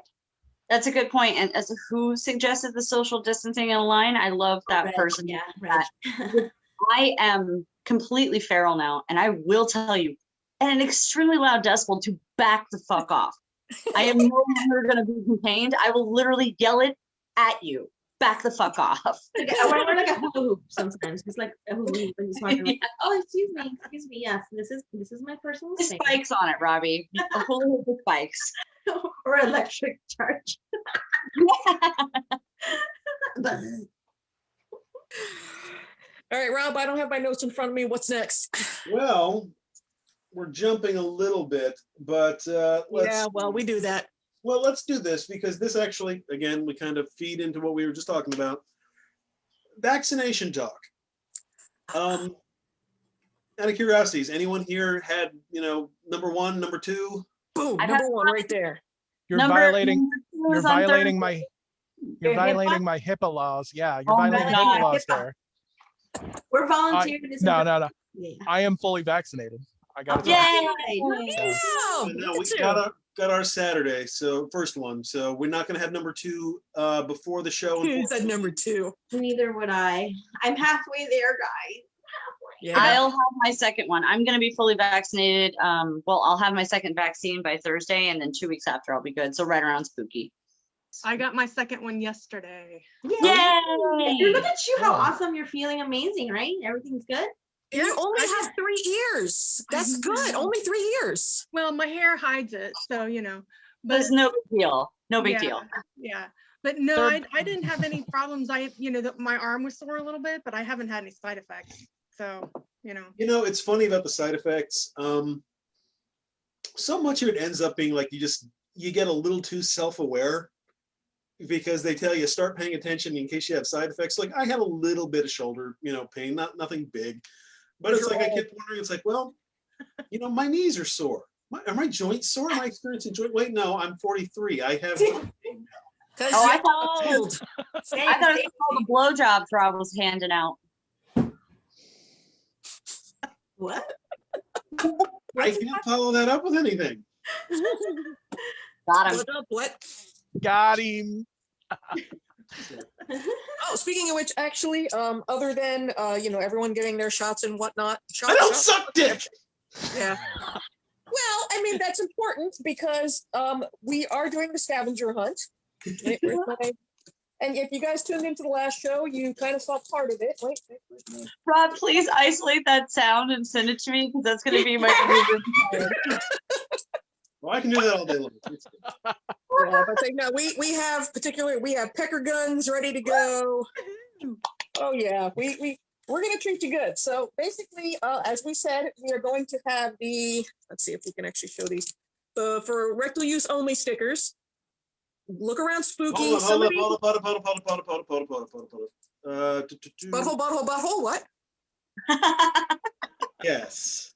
That's a good point. And as who suggested the social distancing in a line, I love that Reg, person. yeah, Reg. I am completely feral now, and I will tell you at an extremely loud decibel to back the fuck off. I am no longer going to be contained. I will literally yell it at you. Back the fuck off. I wear like a hula hoop sometimes. It's like a hula hoop and just walking around. Oh, excuse me. Yes, this is my personal With space. spikes on it, Robbie. A hula hoop with spikes. Or electric charge. All right, Rob, I don't have my notes in front of me. What's next? Well, we're jumping a little bit, but We do that. Well, let's do this because this actually, again, we kind of feed into what we were just talking about. Vaccination talk. Out of curiosity, has anyone here had, number one, number two? Boom, I've number had one right there. You're Number violating. two You're is on violating Thursday. you're Your HIPAA? violating my HIPAA laws. Yeah, you're Oh my violating God. HIPAA laws HIPAA. there. We're volunteering. this No, information. no, no. Yeah. I am fully vaccinated. I got to Yay! Yeah. Wow, No, look we at got you. our Saturday, so first one. So we're not going to have number two before the show. He said number two. Neither would I. I'm halfway there, guys. Yeah. I'll have my second one. I'm going to be fully vaccinated. Well, I'll have my second vaccine by Thursday, and then 2 weeks after I'll be good. So right around spooky. I got my second one yesterday. Yay! Look at you, how Yeah. awesome. You're feeling amazing, right? Everything's good? You only I have 3 years. That's good. know. Only 3 years. Well, my hair hides it, so But it's no big deal. No big yeah, deal. Yeah, but no, Third- I didn't have any problems. My arm was sore a little bit, but I haven't had any side effects. So It's funny about the side effects. So much of it ends up being like you get a little too self-aware because they tell you start paying attention in case you have side effects. Like I had a little bit of shoulder, pain, nothing big, but it's like I kept wondering. It's like, well, my knees are sore. Are my joints sore? Am I experiencing joint? Wait, no, I'm 43. I have. Because Oh, I you're thought- old. Same, I thought it same. was all the blowjobs Rob was handing out. What? I can't follow that up with anything. Got him. What up? What? Got him. Oh, speaking of which, actually, other than everyone getting their shots and whatnot. I don't suck dick. Yeah. Well, I mean that's important because we are doing the scavenger hunt. Wait, where's my- And if you guys tuned into the last show, you kind of saw part of it. Wait. Rob, please isolate that sound and send it to me because that's going to be my favorite. Well, I can do that all day long. It's good. Yeah, but no, we have pecker guns ready to go. Oh yeah, we're gonna treat you good. So basically, as we said, we are going to have let's see if we can actually show these for rectal use only stickers. Look around spooky. Hold up. Butthole, what? Yes.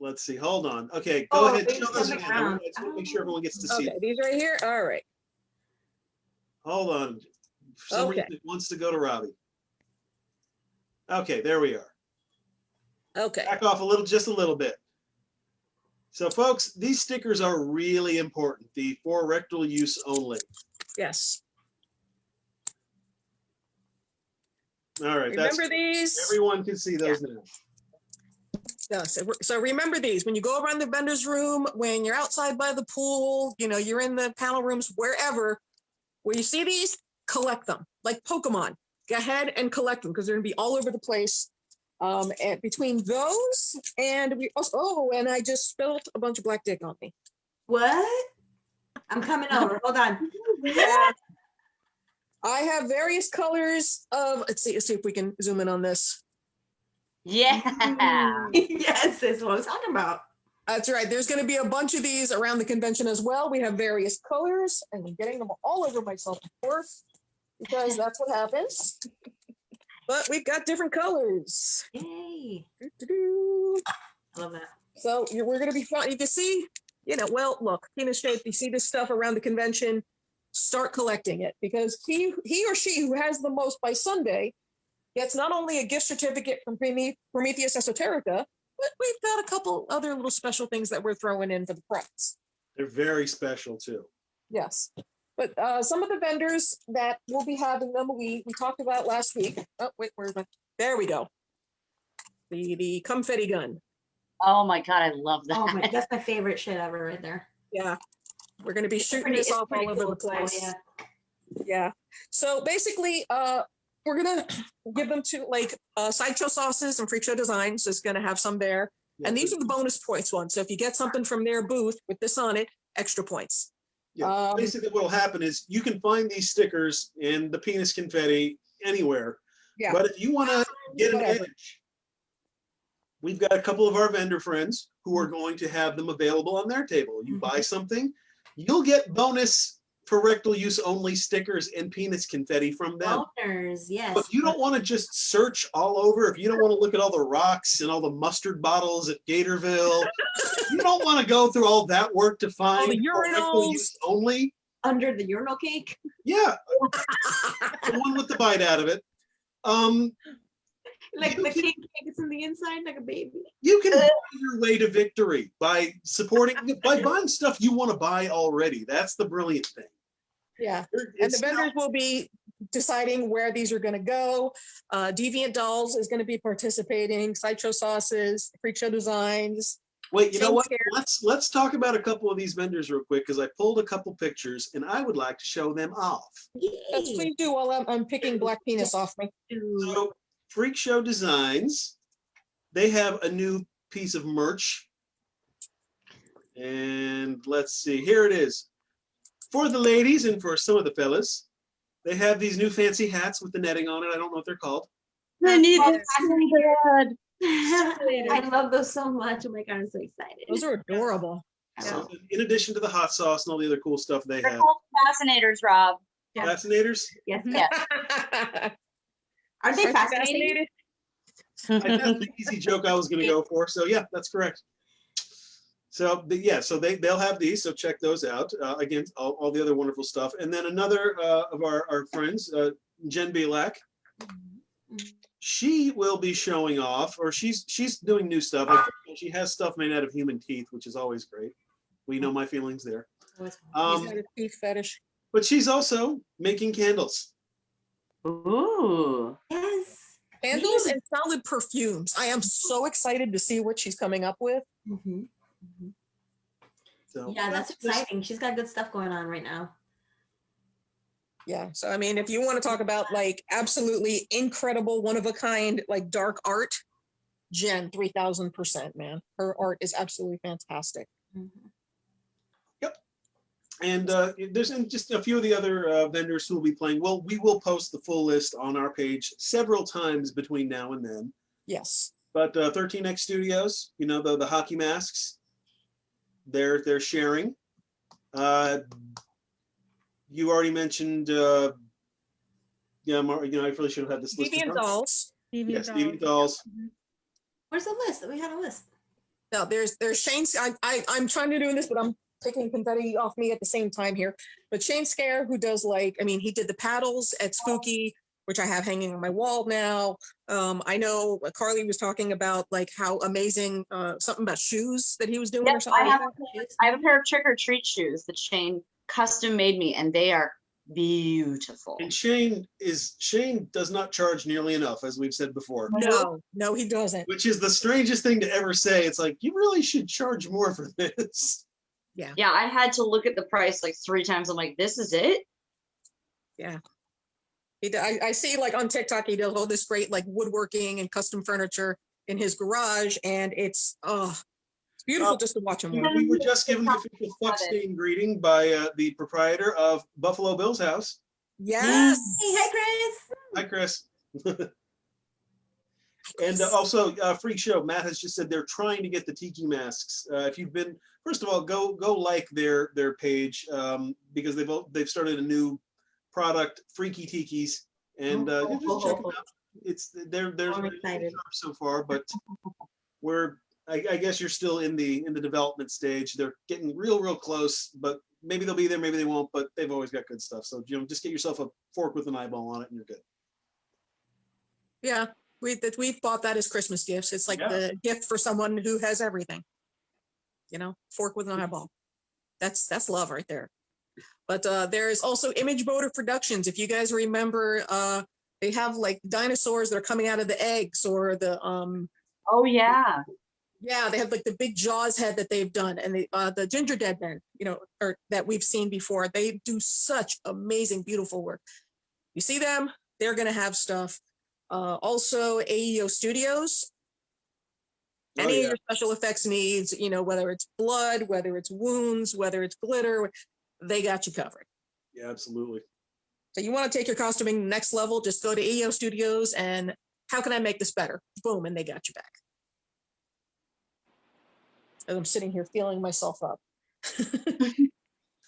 Let's see. Hold on. Okay, go ahead. they Show those come again. around. I just want to make sure everyone gets to see Okay, it. these right here. All right. Hold on. For some Okay. reason it wants to go to Robbie. Okay, there we are. Okay. Back off just a little bit. So folks, these stickers are really important. The for rectal use only. Yes. All right. Remember these? Everyone can see those now. Yeah, so remember these when you go around the vendor's room, when you're outside by the pool, you're in the panel rooms, wherever, where you see these, collect them like Pokemon. Go ahead and collect them because they're gonna be all over the place. And between those and and I just spilled a bunch of black dick on me. What? I'm coming over. Hold on. Yeah. I have various colors of. Let's see if we can zoom in on this. Yeah. Yes, that's what I was talking about. That's right. There's going to be a bunch of these around the convention as well. We have various colors, and I'm getting them all over myself, of course, because that's what happens. But we've got different colors. Yay. Doo-doo-doo. I love that. So we're going to be fun. You can see, look, penis shape. You see this stuff around the convention. Start collecting it because he or she who has the most by Sunday gets not only a gift certificate from Prometheus Esoterica, but we've got a couple other little special things that we're throwing in for the prize. They're very special too. Yes. But some of the vendors that will be having them, we talked about last week. Oh, wait, there we go. The confetti gun. Oh my God, I love that. Oh my, that's my favorite shit ever right there. Yeah. We're going to be It's shooting pretty- this it's off pretty all over cool the style, place. yeah. Yeah. So basically, we're going to give them to Sideshow Sauces and Freak Show Designs is going to have some there. And these are the bonus points ones. So if you get something from their booth with this on it, extra points. Yeah. Basically, what will happen is you can find these stickers and the penis confetti anywhere. Yeah. But if you want to get an Whatever. edge, we've got a couple of our vendor friends who are going to have them available on their table. You buy something, you'll get bonus parental use only stickers and penis confetti from them. Owners, yes. But you don't want to just search all over. If you don't want to look at all the rocks and all the mustard bottles at Gatorville, you don't want to go through all that work to find the parental urinals. use only. Under the urinal cake. Yeah, the one with the bite out of it. Like You the can- cake is in the inside, like a baby. You can buy your way to victory by buying stuff you want to buy already. That's the brilliant thing. Yeah. And the vendors will be deciding where these are going to go. Deviant Dolls is going to be participating. Sideshow Sauces, Freak Show Designs. Wait, you know Shane what? Scare. Let's talk about a couple of these vendors real quick because I pulled a couple pictures and I would like to show them off. That's what you do while I'm picking black penis off me. So, Freak Show Designs, they have a new piece of merch. And let's see, here it is. For the ladies and for some of the fellas, they have these new fancy hats with the netting on it. I don't know what they're called. I need this so bad. I love those so much. Oh my god, I'm so excited. Those are adorable. So, in addition to the hot sauce and all the other cool stuff they They're have. called fascinators, Rob. Fascinators? Yes. Yes. Are they Aren't you fascinating? That's the easy joke I was going to go for. So yeah, that's correct. So so they'll have these. So check those out. Again, all the other wonderful stuff. And then another of our friends, Jen Belak, she will be showing off, or she's doing new stuff. She has stuff made out of human teeth, which is always great. We know my feelings there. He's got a teeth fetish. But she's also making candles. Ooh. Yes. Candles and solid perfumes. I am so excited to see what she's coming up with. Mm-hmm. So Yeah, that's just- exciting. She's got good stuff going on right now. Yeah. So, I mean, if you want to talk about like absolutely incredible, one of a kind, like dark art, Jen, 3000%, man. Her art is absolutely fantastic. Mm-hmm. And there's just a few of the other vendors who will be playing. Well, we will post the full list on our page several times between now and then. Yes. But 13X Studios, you know, the hockey masks, they're sharing. You already mentioned, I really should have had this list. Deviant Dolls. Yes, Deviant Dolls. Where's the list? We had a list. No, there's Shane. I'm trying to do this, but I'm taking confetti off me at the same time here. But Shane Scare, who does he did the paddles at Spooky, which I have hanging on my wall now. I know Carly was talking about like how amazing something about shoes that he was doing or Yes, something. I have, like that. I have a pair of trick or treat shoes that Shane custom made me, and they are beautiful. And Shane does not charge nearly enough, as we've said before. No, he doesn't. Which is the strangest thing to ever say. It's like, you really should charge more for this. Yeah, I had to look at the price like 3 times. I'm like, this is it? Yeah. I see like on TikTok, he does all this great like woodworking and custom furniture in his garage. And it's beautiful just to watch him work. We were just given the official fuck stain greeting by the proprietor of Buffalo Bill's house. Yes. Hey, hi, Chris. Hi, Chris. And also, Freak Show, Matt has just said they're trying to get the tiki masks. If you've been, first of all, go like their page because they've started a new product, Freaky Tikis, and just check them out. They're excited so far, but I guess you're still in the development stage. They're getting real close, but maybe they'll be there, maybe they won't. But they've always got good stuff. So just get yourself a fork with an eyeball on it, and you're good. Yeah. We bought that as Christmas gifts. It's like the gift for someone who has everything. Fork with an eyeball. That's love right there. But there is also Image Motor Productions. If you guys remember, they have like dinosaurs that are coming out of the eggs, or the Oh yeah. Yeah, they have like the big Jaws head that they've done, and the Ginger Dead Men, or that we've seen before. They do such amazing, beautiful work. You see them, they're gonna have stuff. Also, AEO Studios. Any of your special effects needs, whether it's blood, whether it's wounds, whether it's glitter, they got you covered. Yeah, absolutely. So you want to take your costuming next level, just go to AEO Studios and how can I make this better? Boom, and they got you back. And I'm sitting here feeling myself up.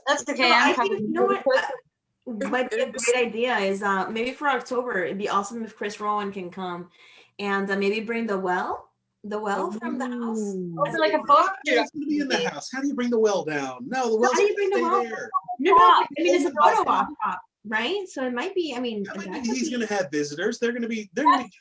That's okay. No, I I'm think, probably you know what? Might be a great idea is maybe for October, it'd be awesome if Chris Rowan can come and maybe bring the well from the house. over like a photo shoot. It's going to be in the house. How do you bring the well down? No, the well's How do you going to bring the stay well? there. No, I mean it's a Open photo op, right? So it might be. I mean, That might that be could he's be- going to have visitors. They're going to be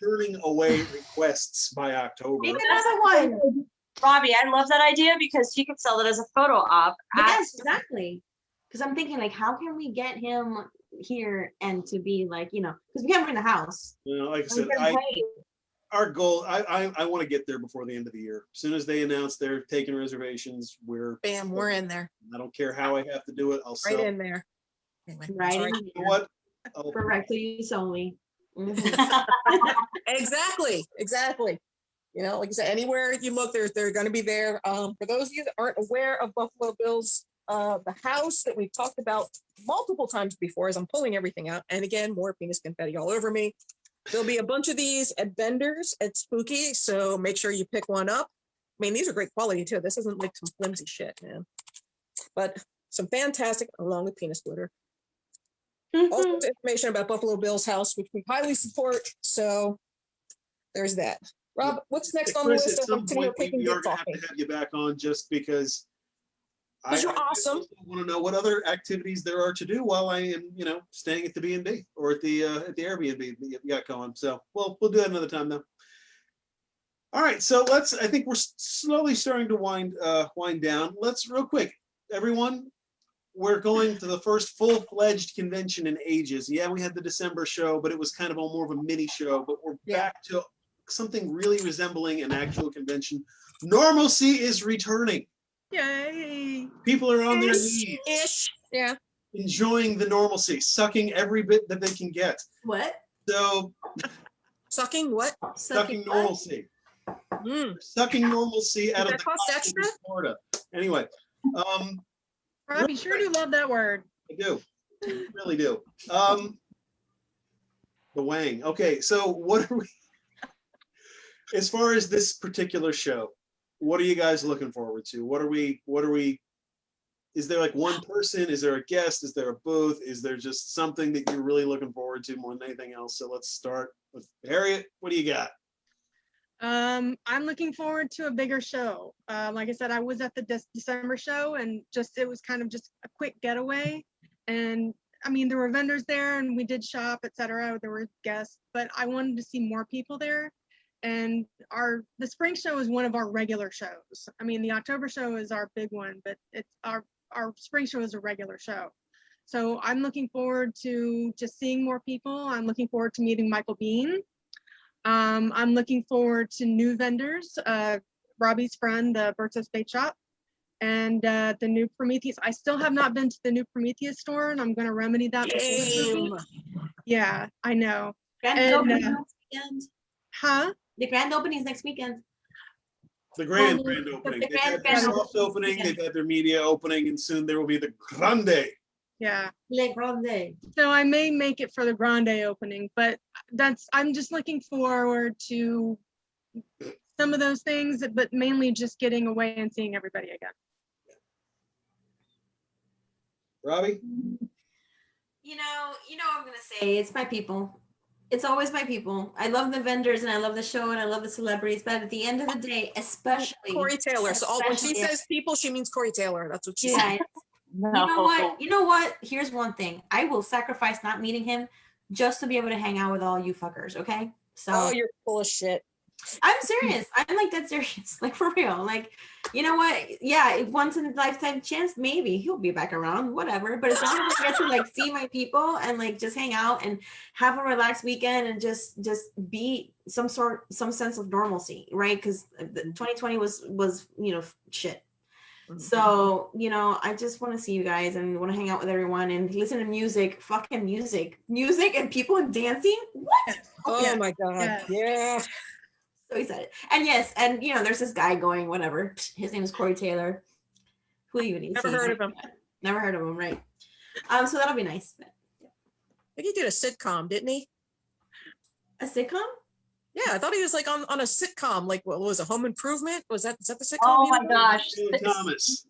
turning away requests by October. make another one. Robbie, I love that idea because he could sell it as a photo op. Yes, exactly. Because I'm thinking, like, how can we get him here and to be like, because we can't bring the house. You know, like I And said, we're gonna pay. our goal. I want to get there before the end of the year. As soon as they announce they're taking reservations, Bam, we're in there. I don't care how I have to do it. I'll sell. Right in there. Anyway, Right sorry. in You know what? for rectal use only. Mhm. Exactly. Like I said, anywhere you look, they're going to be there. For those of you that aren't aware of Buffalo Bills, the house that we've talked about multiple times before, as I'm pulling everything out, and again, more penis confetti all over me. There'll be a bunch of these at vendors at Spooky, so make sure you pick one up. I mean, these are great quality too. This isn't like some flimsy shit, man. But some fantastic, along with penis glitter. Also, information about Buffalo Bill's house, which we highly support. So there's that. Rob, what's next on the Chris, list? at I'm some sitting here point, picking we are bits going off to me. have to have you back on just because Because you're awesome. want to know what other activities there are to do while I am, staying at the B&B or at the Airbnb that you got going. So we'll do that another time though. All right, so I think we're slowly starting to wind down. Let's real quick, everyone. We're going to the first full-fledged convention in ages. Yeah, we had the December show, but it was kind of more of a mini show. But we're back to something really resembling an actual convention. Normalcy is returning. Yay. People are on their knees, Yeah. enjoying the normalcy, sucking every bit that they can get. What? So, Sucking what? sucking what? normalcy. Sucking normalcy out Does of that the cost cotton in extra? Florida. Anyway, Robbie, sure do love that word. I do. I really do. The Wang. Okay, so what are we, as far as this particular show, what are you guys looking forward to? What are we, is there like one person? Is there a guest? Is there a booth? Is there just something that you're really looking forward to more than anything else? So let's start with Harriet. What do you got? I'm looking forward to a bigger show. Like I said, I was at the December show and it was kind of just a quick getaway. And I mean, there were vendors there and we did shop, etc. There were guests, but I wanted to see more people there. And the spring show is one of our regular shows. I mean, the October show is our big one, but it's our spring show is a regular show. So I'm looking forward to just seeing more people. I'm looking forward to meeting Michael Bean. I'm looking forward to new vendors, Robbie's friend, the Berto's Bait Shop, and the new Prometheus. I still have not been to the new Prometheus store, and I'm going to remedy that. Game. Yeah, I know. Grand opening next weekend. Huh? The grand opening is next weekend. The grand The opening. grand- They've had their grand soft opening, opening. they've had their media opening, and soon there will be the grande. Yeah. Le Grande. So I may make it for the Grande opening, but I'm just looking forward to some of those things, but mainly just getting away and seeing everybody again. Robbie? I'm gonna say it's my people. It's always my people. I love the vendors and I love the show and I love the celebrities, but at the end of the day, especially Corey Taylor. So when she especially- says people, she means Corey Taylor. That's what she said. Yeah, you know what? Here's one thing. I will sacrifice not meeting him just to be able to hang out with all you fuckers, okay? So Oh, you're full of shit. I'm serious. I'm like that serious. Like for real. Like, you know what? Yeah, if once in a lifetime chance, maybe he'll be back around, whatever. But as long as I get to like see my people and like just hang out and have a relaxed weekend and just be some sense of normalcy, right? Because 2020 was shit. So, I just want to see you guys and want to hang out with everyone and listen to music, fucking music and people and dancing. What? Oh yeah. my God. Yeah. So excited. And yes, and there's this guy going, whatever. His name is Corey Taylor. Who even is Never he? heard of him. Never heard of him, right? So that'll be nice. But, I think he did a sitcom, didn't he? a sitcom? Yeah, I thought he was like on a sitcom, like what was it, Home Improvement? Is that the sitcom? Oh he my was on? gosh. Taylor Thomas.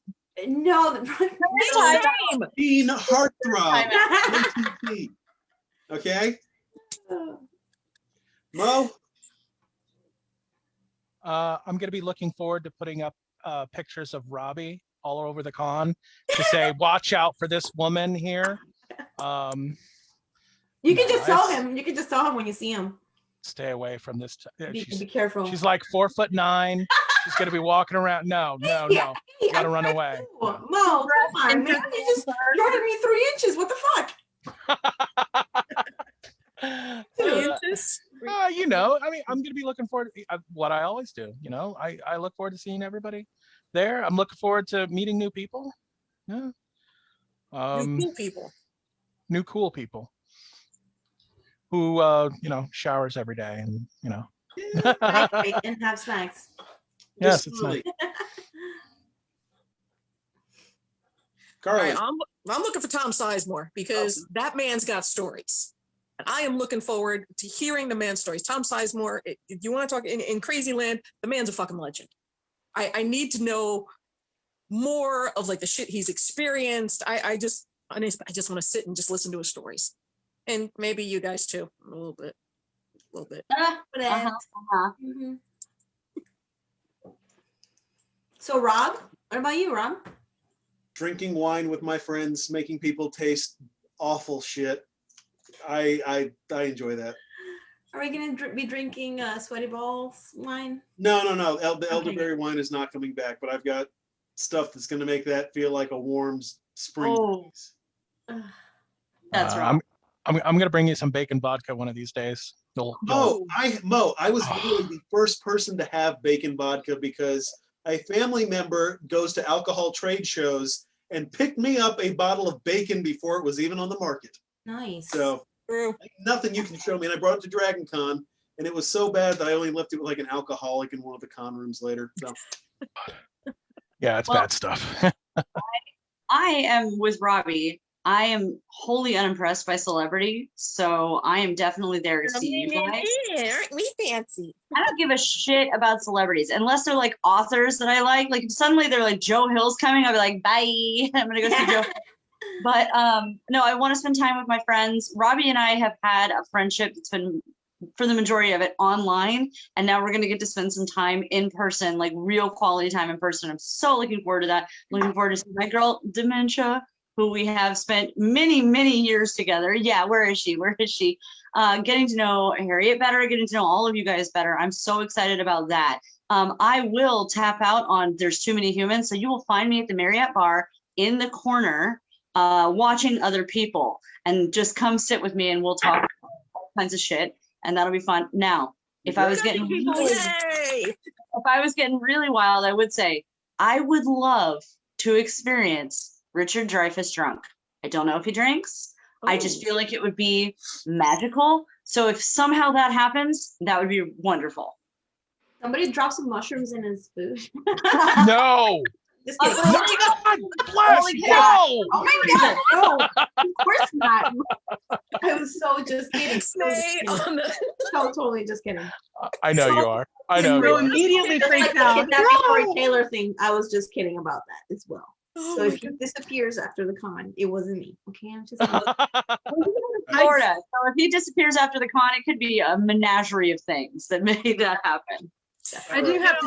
No, Same. Teen Heartthrob. NTT. Okay, Mo. I'm going to be looking forward to putting up pictures of Robbie all over the con to say, watch out for this woman here. You can just tell him. You can just tell him when you see him. Stay away from this. Be careful. She's like 4'9". She's going to be walking around. No. Hey, You got to run away. Mo, come on, man. You just shorted me 3 inches. What the fuck? 3 inches. You know, I mean, I'm going to be looking forward to what I always do. You know, I look forward to seeing everybody there. I'm looking forward to meeting new people. Yeah. New cool people. New cool people who, you know, showers every day and, you know. And have snacks. Yes, it's nice. Carly. Right, I'm looking for Tom Sizemore because that man's got stories. And I am looking forward to hearing the man's stories. Tom Sizemore, if you want to talk in Crazy Land, the man's a fucking legend. I need to know more of like the shit he's experienced. I just want to sit and just listen to his stories. And maybe you guys too, a little bit. Mhm. So Rob, what about you, Rob? Drinking wine with my friends, making people taste awful shit. I enjoy that. Are we gonna be drinking Sweaty Balls wine? No. The elderberry wine is not coming back, but I've got stuff that's going to make that feel like a warm spring. Oh. That's right. I'm going to bring you some bacon vodka one of these days. Mo, I was really the first person to have bacon vodka because a family member goes to alcohol trade shows and picked me up a bottle of bacon before it was even on the market. Nice. So nothing you can show me. And I brought it to Dragon Con, and it was so bad that I only left it with like an alcoholic in one of the con rooms later. So. Yeah, it's bad stuff. I am with Robbie. I am wholly unimpressed by celebrity, so I am definitely there to see you guys. Aren't we fancy? I don't give a shit about celebrities unless they're like authors that I like. Like if suddenly they're like Joe Hill's coming, I'll be like, bye. I'm gonna go see Joe. But no, I want to spend time with my friends. Robbie and I have had a friendship that's been, for the majority of it, online, and now we're gonna get to spend some time in person, like real quality time in person. I'm so looking forward to that. Looking forward to seeing my girl Dementia, who we have spent many, many years together. Yeah, where is she? Getting to know Harriet better, getting to know all of you guys better. I'm so excited about that. I will tap out on There's Too Many Humans, so you will find me at the Marriott bar in the corner watching other people, and just come sit with me and we'll talk all kinds of shit, and that'll be fun. Now, if I was getting really wild, I would say I would love to experience Richard Dreyfuss drunk. I don't know if he drinks. I just feel like it would be magical. So if somehow that happens, that would be wonderful. Somebody dropped some mushrooms in his food. No. Just kidding. God bless. No. Oh my God, no. Of course not. I was so just kidding. Totally just kidding. I know you are. I know you are. Immediately freaked out. Kidnapping Corey Taylor thing, I was just kidding about that as well. So if he disappears after the con, it wasn't me. Okay, I'm just Florida. So if he disappears after the con, it could be a menagerie of things that made that happen. I do have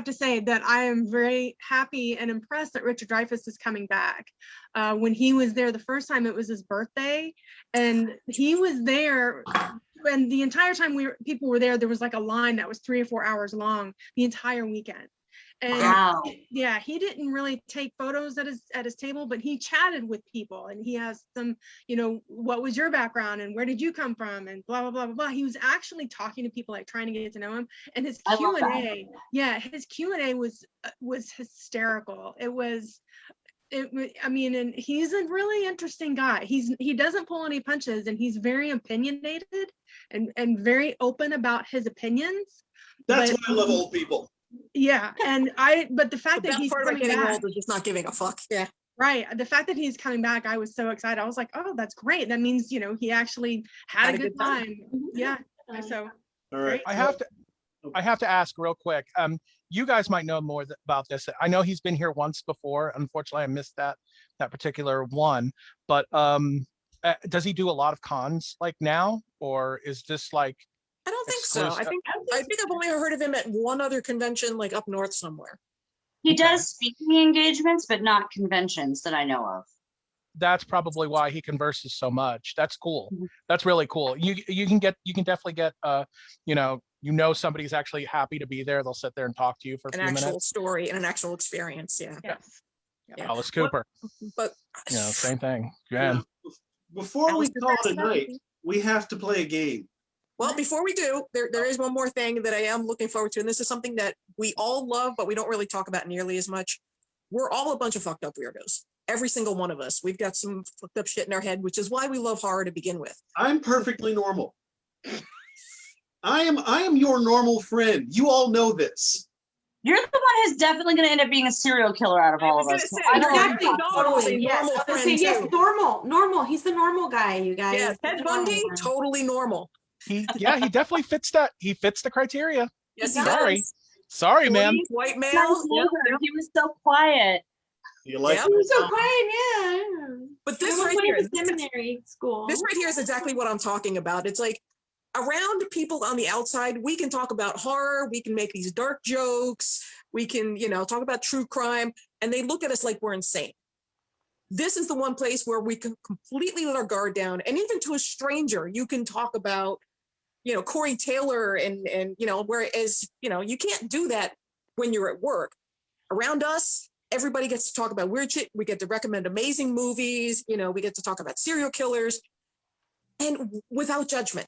to say that I am very happy and impressed that Richard Dreyfuss is coming back. When he was there the first time, it was his birthday, and he was there. And the entire time people were there was like a line that was 3 or 4 hours long the entire weekend. And wow. Yeah, he didn't really take photos at his table, but he chatted with people, and he asked them, what was your background and where did you come from and blah blah blah blah blah. He was actually talking to people, like trying to get to know him. And his Q&A, his Q&A was hysterical. And he's a really interesting guy. He doesn't pull any punches, and he's very opinionated and very open about his opinions. That's why I love old people. Yeah, but the fact that he's coming back, old is just not giving a fuck. Yeah, right. The fact that he's coming back, I was so excited. I was like, oh, that's great. That means he actually had a good time. Yeah. So all right. I have to ask real quick. you guys might know more about this. I know he's been here once before. Unfortunately, I missed that particular one. But does he do a lot of cons like now, or is this like I don't think so. exclusive? I think I've only heard of him at one other convention, like up north somewhere. He Okay. does speaking engagements, but not conventions that I know of. That's probably why he converses so much. That's cool. Mhm. That's really cool. You can definitely get somebody's actually happy to be there. They'll sit there and talk to you for a An few actual minutes. story and an actual experience. Yeah. Yes. Yeah. Alice Cooper, But same thing. Yeah. Before we Alice call it a Cooper. night, we have to play a game. Well, before we do, there is one more thing that I am looking forward to, and this is something that we all love, but we don't really talk about nearly as much. We're all a bunch of fucked up weirdos. Every single one of us. We've got some fucked up shit in our head, which is why we love horror to begin with. I'm perfectly normal. I am your normal friend. You all know this. You're the one who's definitely going to end up being a serial killer out of all of I us. was gonna I say, don't exactly. know. Donald was a Yes, normal I was gonna friend, say, yes, too. normal. He's the normal guy, you guys. Yeah, He's Ted the normal Bundy, one. totally normal. He definitely fits that. He fits the criteria. Yes, he Sorry. does. Sorry, man. 40s, white male. Nice Yep, neighbor. yep. He was so quiet. You like Yeah. it? He was so quiet, yeah. But He this was right going here, to seminary school. this right here is exactly what I'm talking about. It's like around people on the outside, we can talk about horror, we can make these dark jokes, we can, talk about true crime, and they look at us like we're insane. This is the one place where we can completely let our guard down, and even to a stranger, you can talk about, Corey Taylor and whereas, you can't do that when you're at work. Around us, everybody gets to talk about weird shit. We get to recommend amazing movies. We get to talk about serial killers, and without judgment.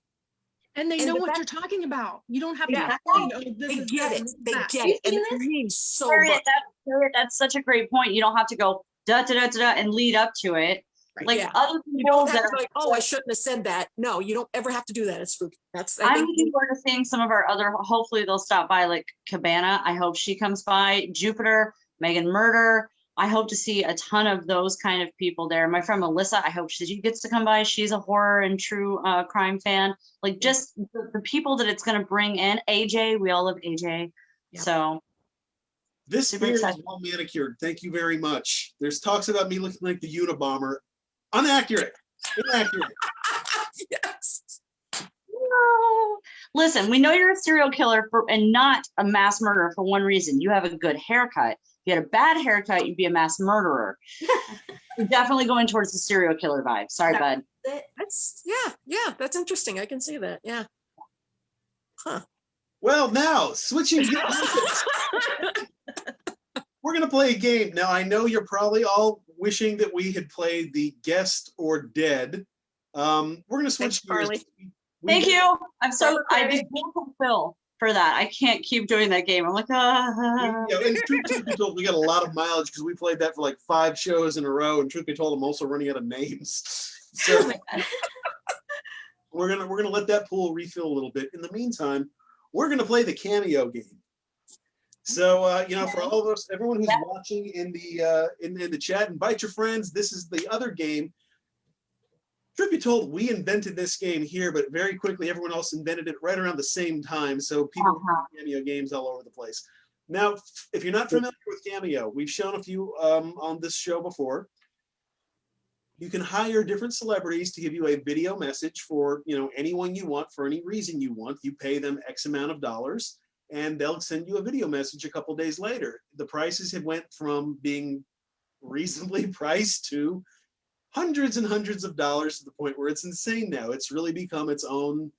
And they And know the what fact- you're talking about. You don't have to Yeah. explain, oh, this They is get this, it. this is They that. get You it, and seen it this? means so Harriet, much. that's such a great point. You don't have to go da da da da da and lead up to it. Right, Like yeah. other You people don't have that to be like, oh, I shouldn't have said that. No, you don't ever have to do that. It's spooky. I'm looking forward to seeing some of our other, hopefully they'll stop by, like Cabana. I hope she comes by. Jupiter, Megan Murder. I hope to see a ton of those kind of people there. My friend Melissa, I hope she gets to come by. She's a horror and true crime fan. Like just the people that it's going to bring in. AJ, we all love AJ. Yep. So This Super beard is excited. well manicured. Thank you very much. There's talks about me looking like the Unabomber. Inaccurate. Inaccurate. Yes. no. Listen, we know you're a serial killer and not a mass murderer for one reason. You have a good haircut. If you had a bad haircut, you'd be a mass murderer. You're definitely going towards the serial killer vibe. Sorry, Yeah. bud. That's that's interesting. I can see that. Yeah. Huh. Well, now switching gears. We're gonna play a game. Now I know you're probably all wishing that we had played the guest or dead. We're gonna switch Thanks, gears. Carly. Thank you. I'd be Okay. thankful, Phil, for that. I can't keep doing that game. I'm like, And truth be told, we got a lot of mileage because we played that for like 5 shows in a row. And truth be told, I'm also running out of names. So Oh my God. we're gonna let that pool refill a little bit. In the meantime, we're gonna play the Cameo game. So for all of us, everyone who's watching in the chat, invite your friends. This is the other game. Truth be told, we invented this game here, but very quickly everyone else invented it right around the same time. So people play Cameo games all over the place. Now, if you're not familiar with Cameo, we've shown a few on this show before. You can hire different celebrities to give you a video message for anyone you want for any reason you want. You pay them X amount of dollars, and they'll send you a video message a couple days later. The prices have went from being reasonably priced to hundreds and hundreds of dollars to the point where it's insane now. It's really become its own.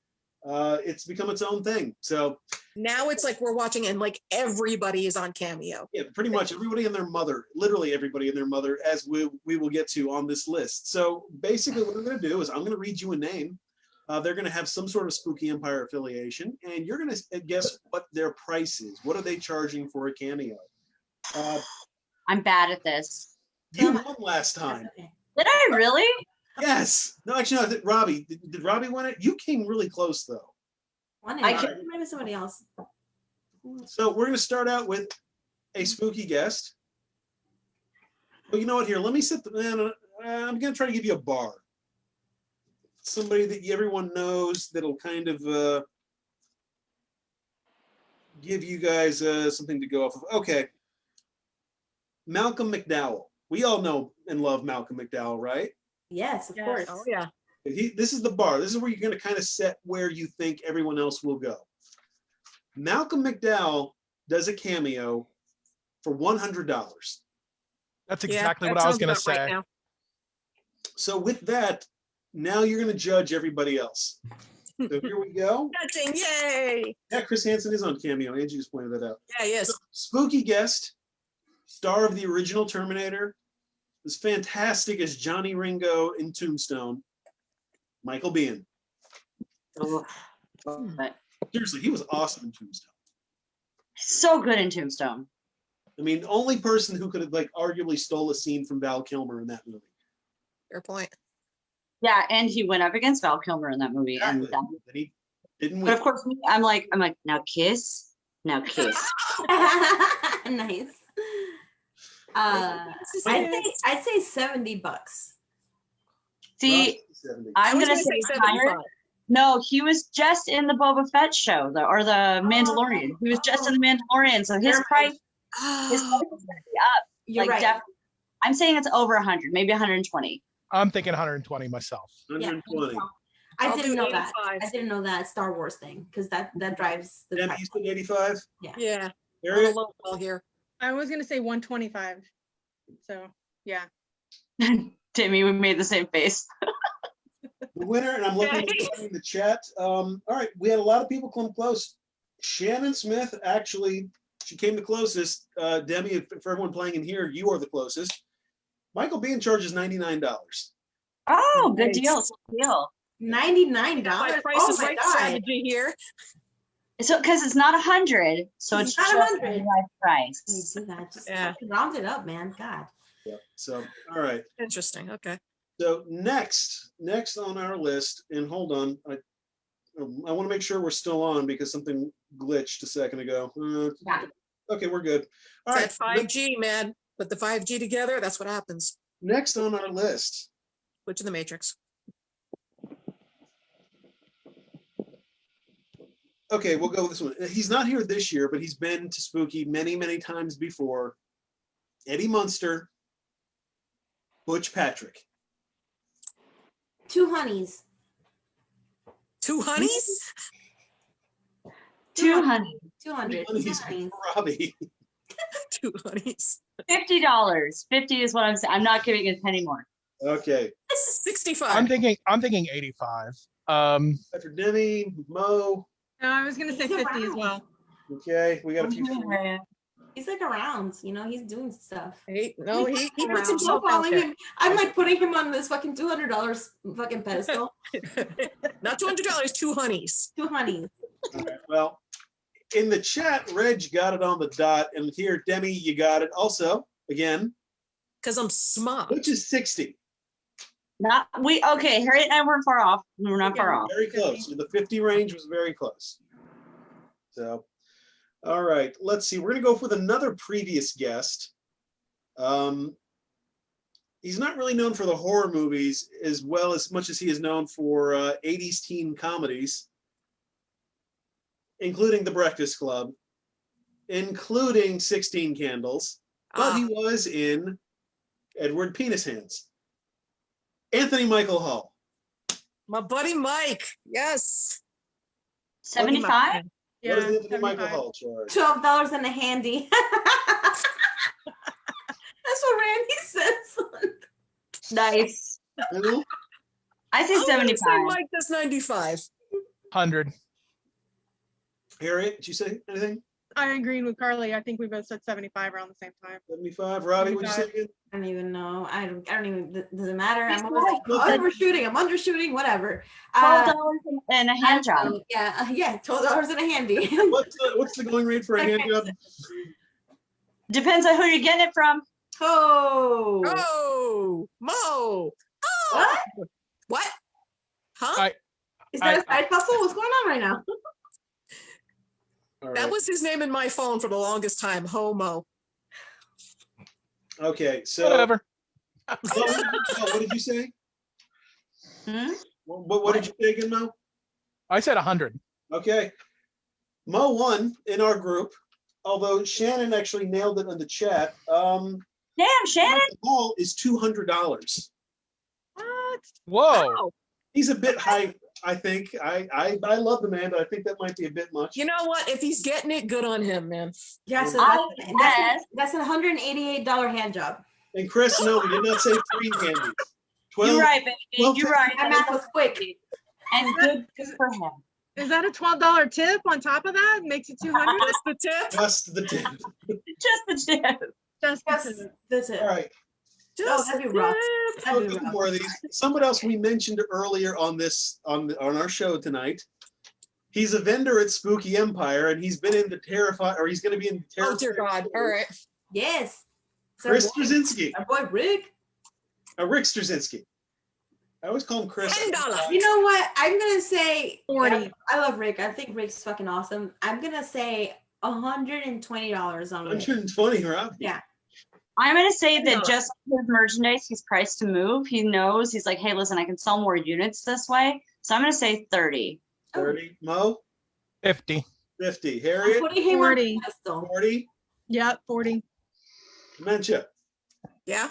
It's become its own thing. So Now it's like we're watching and like everybody is on Cameo. yeah, pretty much everybody and their mother, literally everybody and their mother, as we will get to on this list. So basically what I'm going to do is I'm going to read you a name. They're going to have some sort of Spooky Empire affiliation, and you're going to guess what their price is. What are they charging for a cameo? I'm bad at this. You won last time. Okay. Did I really? Yes. No, actually, no. Robbie, did Robbie win it? You came really close though. One I I can- maybe somebody else. So we're going to start out with a spooky guest. Well, you know what? Here, let me set the. I'm going to try to give you a bar. Somebody that everyone knows that'll kind of give you guys something to go off of. Okay. Malcolm McDowell. We all know and love Malcolm McDowell, right? Yes, of Yes. course. Oh yeah. This is the bar. This is where you're going to kind of set where you think everyone else will go. Malcolm McDowell does a cameo for $100. That's Yeah, exactly that what I was sounds going to about right say. now. So with that, now you're going to judge everybody else. So here we go. Judging, yay! Yeah, Chris Hansen is on Cameo. Angie just pointed that out. Yeah, yes. Spooky guest, star of the original Terminator, is fantastic as Johnny Ringo in Tombstone, Michael Biehn. Oh, but Seriously, he was awesome in Tombstone. so good in Tombstone. I mean, only person who could have like arguably stole a scene from Val Kilmer in that movie. Fair point. Yeah, and he went up against Val Kilmer in that movie, and Exactly. that, And he didn't but win. of course, me, I'm like, now kiss. Nice. This is I'd say $70. See, 70. I'm was gonna gonna say say higher. 75. No, he was just in the Boba Fett show, or the Mandalorian. He was just in the Mandalorian, so his Never price, mind. his price is gonna be up. You're Like, right. definitely. I'm saying it's over 100, maybe 120. I'm thinking 120 myself. 120. I I'll didn't do know that. 85. I didn't know that Star Wars thing because that drives the Em, price. you said 85? Yeah. On a Harriet? low ball here. I was gonna say 125. So yeah. Timmy, we made the same face. The winner, and I'm looking in the chat. All right, we had a lot of people come close. Shannon Smith, actually, she came the closest. Demi, for everyone playing in here, you are the closest. Michael Biehn charges $99. Oh, good Nice. deal. Good deal. $99. My price Oh is my right God. strategy here. So, because it's not 100, so It's it's not just 100. the right price. Hey, do that. Just Yeah. fucking round it up, man. God. Yeah. So, all right. Interesting. Okay. So next on our list, and hold on, I want to make sure we're still on because something glitched a second ago. Yeah. Okay, we're good. All right. That 5G, man. Put the 5G together. That's what happens. Next on our list, Switch in the Matrix. okay, we'll go with this one. He's not here this year, but he's been to Spooky many, many times before. Eddie Munster, Butch Patrick. 2 honeys. 2 honeys? 200. 200. He's Robbie. 2 honeys. $50. 50 is what I'm saying. I'm not giving a penny more. Okay. 65. I'm thinking 85. For Demi, Mo. No, I was gonna say He's 50 as around. well. Okay, we got a few. He's like around, he's doing stuff. No, he puts Around. himself I'm out following there. him. I'm like putting him on this fucking $200 fucking pedestal. Not $200, 2 honeys. 2 honeys. All right, well, in the chat, Reg got it on the dot, and here, Demi, you got it also. Again, Because I'm smart. which is 60. Okay, Harriet and I weren't far off. We're not far off. Very close. The 50 range was very close. So, all right, let's see. We're going to go with another previous guest. He's not really known for the horror movies as much as he is known for 80s teen comedies, including The Breakfast Club, including 16 Candles, but he was in Edward Penis Hands. Anthony Michael Hall. My buddy Mike. Yes. 75? What Yeah. does Anthony Michael 75. Hall charge? $12 and a handy. That's what Randy says. Nice. Hello? I say I'm gonna 75. say Mike does 95. 100. Harriet, did you say anything? I agreed with Carly. I think we both said 75 around the same time. 75. Robbie, what'd you say again? I don't even know. I don't even, does it matter? He's I'm always like, right. I'm undershooting, whatever. $12 and a hand job. Yeah, $12 and a handy. What's the going rate for a hand job? Depends on who you're getting it from. Oh. Oh, Mo. Oh. What? What? Huh? Is that a side hustle? What's going on right now? All right. That was his name in my phone for the longest time. Homo. Okay, so Whatever. what did you say? Hmm? What did you say again, Mo? I said 100. Okay. Mo won in our group, although Shannon actually nailed it in the chat. Damn, Shannon. The ball is $200. What? Whoa. Wow. He's a bit high, I think. I love the man, but I think that might be a bit much. You know what? If he's getting it, good on him, man. Yeah, so that's a $188 hand job. And Chris, no, we did not say free handies. You're right, baby. You're right. My math was quick. And good for him. Is that a $12 tip on top of that? Makes it 200. That's the tip. Just the tip. Just the tip. Just Yes, the tip. that's it. All right. Just that'd be the rough. tip. So a That'd be couple rough. more of these. Someone else we mentioned earlier on our show tonight. He's a vendor at Spooky Empire, and he's been in the Terrify, or he's going to be in the Terrify. Oh dear God! All right. Yes. So Chris Straczynski. our boy Rick. Rick Straczynski. I always call him Chris. $10. You know what? I'm gonna say 40. I love Rick. I think Rick's fucking awesome. I'm gonna say $120 on Rick. 120, Rob. Yeah. I'm going to say that just his merchandise, he's priced to move. He knows, he's like, hey, listen, I can sell more units this way. So I'm going to say 30. 30. Mo? 50. 50. I'm Harriet? putting him 40. on the pedestal. 40. Yep, 40. Dementia. Yeah.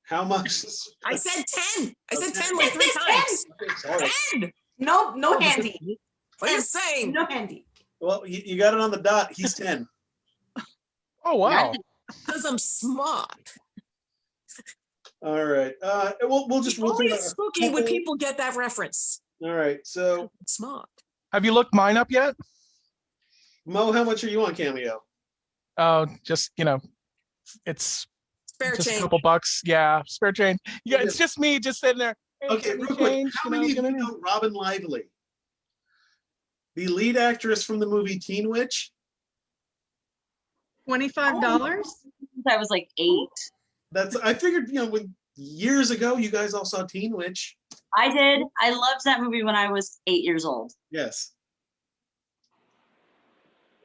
How much? I said 10. I said Okay. 10 like 3 times. Okay, sorry. 10. No handy. What are you saying? No handy. Well, you got it on the dot. He's 10. Oh, wow. Because I'm smart. All right. We'll just we'll Only do it's a spooky when couple- people get that reference. All right. So Smart. Have you looked mine up yet? Mo, how much are you on Cameo? Oh, just, it's Spare just a change. couple bucks. Yeah, spare change. Yeah, it's just me just sitting there. Hey, Okay, give me real quick. change, How many of you gonna- know Robin Lively? The lead actress from the movie Teen Witch? $25? I was like 8. I figured, when years ago you guys all saw Teen Witch. I did. I loved that movie when I was 8 years old. Yes.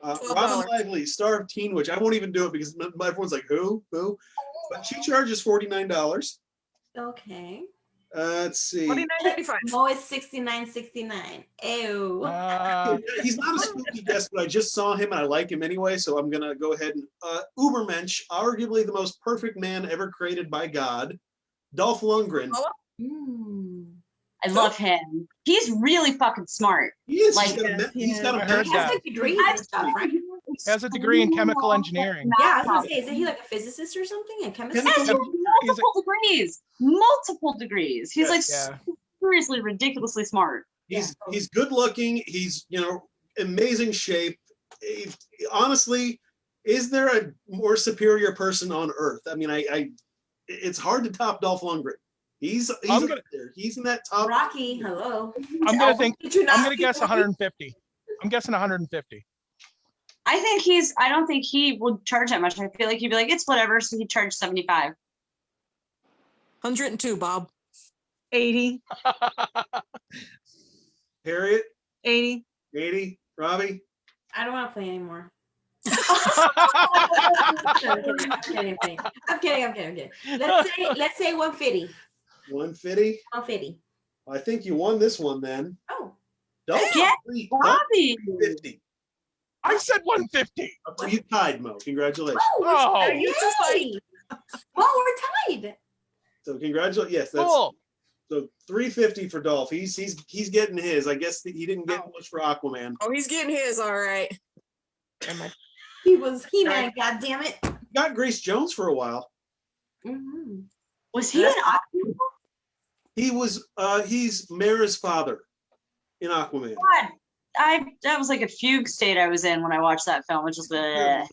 $12. Robin Lively, star of Teen Witch. I won't even do it because everyone's like, who? But she charges $49. Okay. Let's see. $49.95. Mo is $69.69. Ew. He's not a spooky guest, but I just saw him and I like him anyway, so I'm gonna go ahead and Ubermensch, arguably the most perfect man ever created by God, Dolph Lundgren. Oh, Mm. I love him. He's really fucking smart. He is. Like, He's got I a heard He has that. like degrees and stuff, right? He has a degree in chemical engineering. Yeah, I was gonna say, isn't he like a physicist or something? A chemist? Yes, Chemical- multiple degrees. Multiple degrees. He's like Yeah. seriously ridiculously smart. He's good looking. He's amazing shape. Honestly, is there a more superior person on earth? I mean, it's hard to top Dolph Lundgren. He's up there. He's in that top. Rocky, hello. I'm Did you not gonna see guess Rocky? 150. I'm guessing 150. I don't think he would charge that much. I feel like he'd be like, it's whatever. So he'd charge 75. 102, Bob. 80. Harriet, 80. 80. Robbie, I don't want to play anymore. I'm kidding. Let's say 150. 150. 150. I think you won this one then. Oh, Dolph Yeah, Lundgren, Bobby. 50. I said 150. You tied, Mo. Congratulations. Oh. are you tied? Oh, we're tied. So congratulations. Yes, that's Cool. so 350 for Dolph. He's getting his. I guess he didn't get much for Aquaman. Oh, he's getting his. All right. Never mind. He was He-Man, God damn it. Got Grace Jones for a while. Mm-hmm. Was he an Aquaman? He was he's Mara's father in Aquaman. God, that was like a fugue state I was in when I watched that film, which is I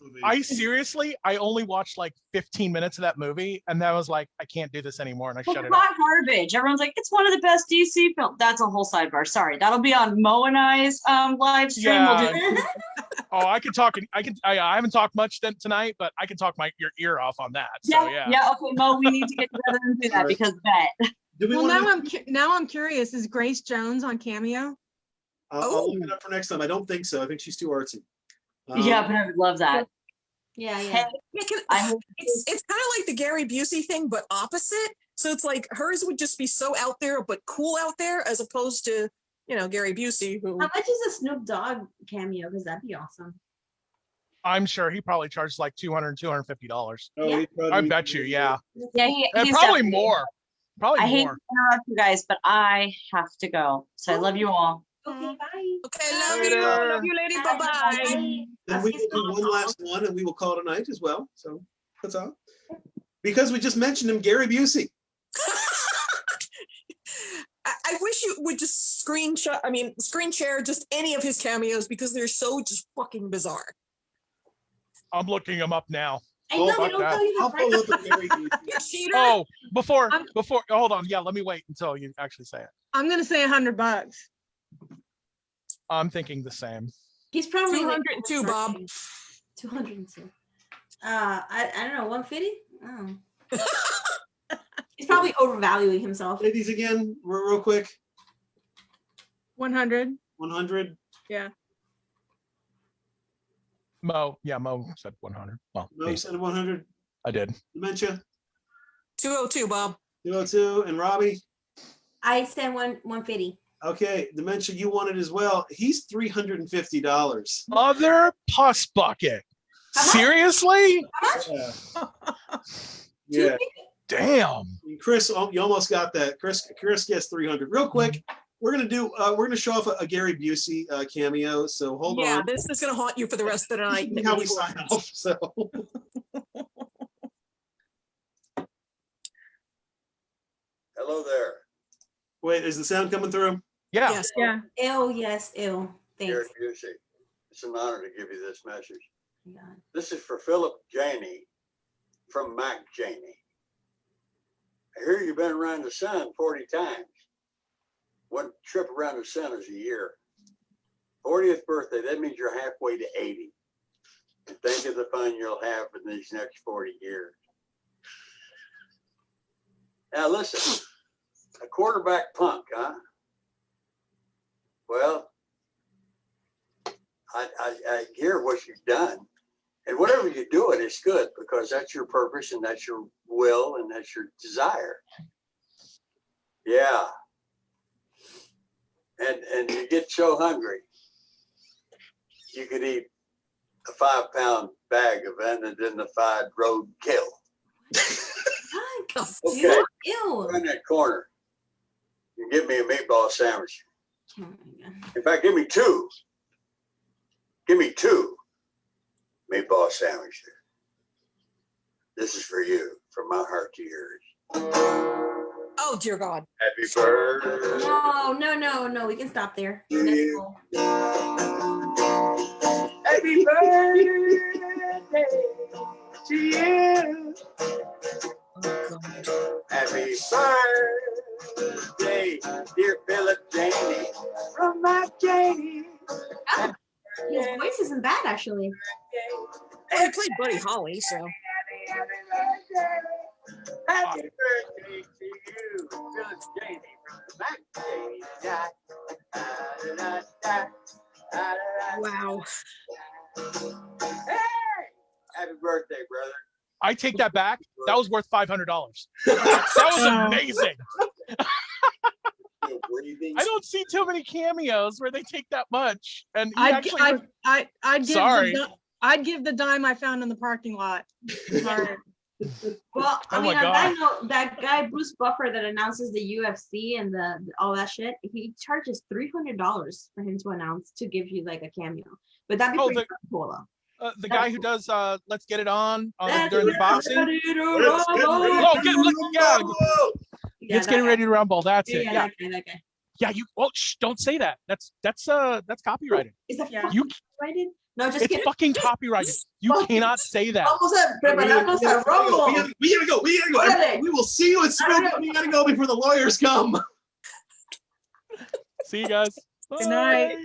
only watched like 15 minutes of that movie, and then I was like, I can't do this anymore, and I shut it off. hot garbage. Everyone's like, it's one of the best DC films. That's a whole sidebar. Sorry, that'll be on Mo and I's live stream. Yeah. We'll do Oh, I could talk. I haven't talked much tonight, but I can talk your ear off on that. So yeah. Okay, Mo, we need to get together and do that Right. because bet. Do we Well, want now I'm curious. Is Grace Jones on Cameo? I'll look it up for next time. I don't think so. I think she's too artsy. Yeah, but I would love that. Yeah. Yeah, I hope it's kind of like the Gary Busey thing, but opposite. So it's like hers would just be so out there, but cool out there, as opposed to Gary Busey, who How much is a Snoop Dogg cameo? Because that'd be awesome. I'm sure he probably charges like $200, $250. Oh, Yeah. he probably I needs bet to you, be- yeah. Yeah, And he's probably definitely- more. Probably I hate more. to interrupt you guys, but I have to go. So I love you all. Okay, bye. okay, love Later. you, love you, lady. Bye bye. Then we will do one last one, and we will call it a night as well. So that's all. Because we just mentioned him, Gary Busey. I wish you would just screen share just any of his cameos because they're so just fucking bizarre. I'm looking him up now. I know, fuck they don't that. tell you the I'll price. follow up with Gary Busey. You cheater. Oh, before, hold on. Yeah, let me wait until you actually say it. I'm gonna say $100. I'm thinking the same. He's probably like 202, Bob. 202. I don't know, 150? Oh. He's probably overvaluing himself. Say these again, real quick. 100. 100. Yeah. Mo said 100. Well, No, you said 100. I did. Dementia. 202, Bob. 202. And Robbie. I said 150. Okay, Dementia, you want it as well. He's $350. Other pus bucket. How much? Seriously? How much? Yeah. Yeah. Damn. Chris, you almost got that. Chris gets 300. Real quick, we're gonna show off a Gary Busey cameo. So hold Yeah, on. this is gonna haunt you for the rest of the night. See how we sign off. So Hello there. wait, is the sound coming through? Yeah. Yes. Yeah. Ew, yes, ew. Gary Thanks. Busey. It's an honor to give you this message. Yeah. This is for Philip Janey from Mac Janey. I hear you've been around the sun 40 times. One trip around the sun is a year. 40th birthday, that means you're halfway to 80. And think of the fun you'll have in these next 40 years. Now listen, a quarterback punk, huh? Well, I hear what you've done. And whatever you're doing is good because that's your purpose and that's your will and that's your desire. Yeah. And you get so hungry, you could eat a 5-pound bag of unidentified roadkill. What? Okay. Dude, ew. In that corner, you give me a meatball sandwich. Oh my God. In fact, give me two. Give me two meatball sandwiches. This is for you, from my heart to yours. Oh dear God. Happy birthday. No. We can stop there. To That's you. cool. Happy birthday to you. Oh, God. Happy birthday, dear Philip Janey, from my Janey. His voice isn't bad, actually. Well, he played Buddy Holly, so. Happy birthday to you, Philip Janey, from my Janey. Da, da, da, da, da, da, Wow. Hey! Happy birthday, brother. I take that back. That was worth $500. That was amazing. Still breathing. I don't see too many cameos where they take that much. And he I'd Sorry. give the dime I found in the parking lot. Sorry. Well, I Oh mean, my on God. that note, that guy Bruce Buffer that announces the UFC and all that shit, he charges $300 for him to announce to give you like a cameo. But that'd be Oh, pretty cool though. the guy who does Let's Get It On Let's during the get boxing. ready to Let's get rumble. ready Oh, to yeah. rumble. Yeah, It's getting that ready to rumble. That's guy. it. Yeah, Yeah. that guy. Yeah. You. Oh, don't say that. That's copyrighted. Is that Yeah. fucking copyrighted? No, just It's kidding. fucking copyrighted. You fucking- cannot say that. Vamos a prepararnos al rumble. We gotta go. Órale. We will see you at Spring. We gotta go before the lawyers come. See you guys. Good night. Bye.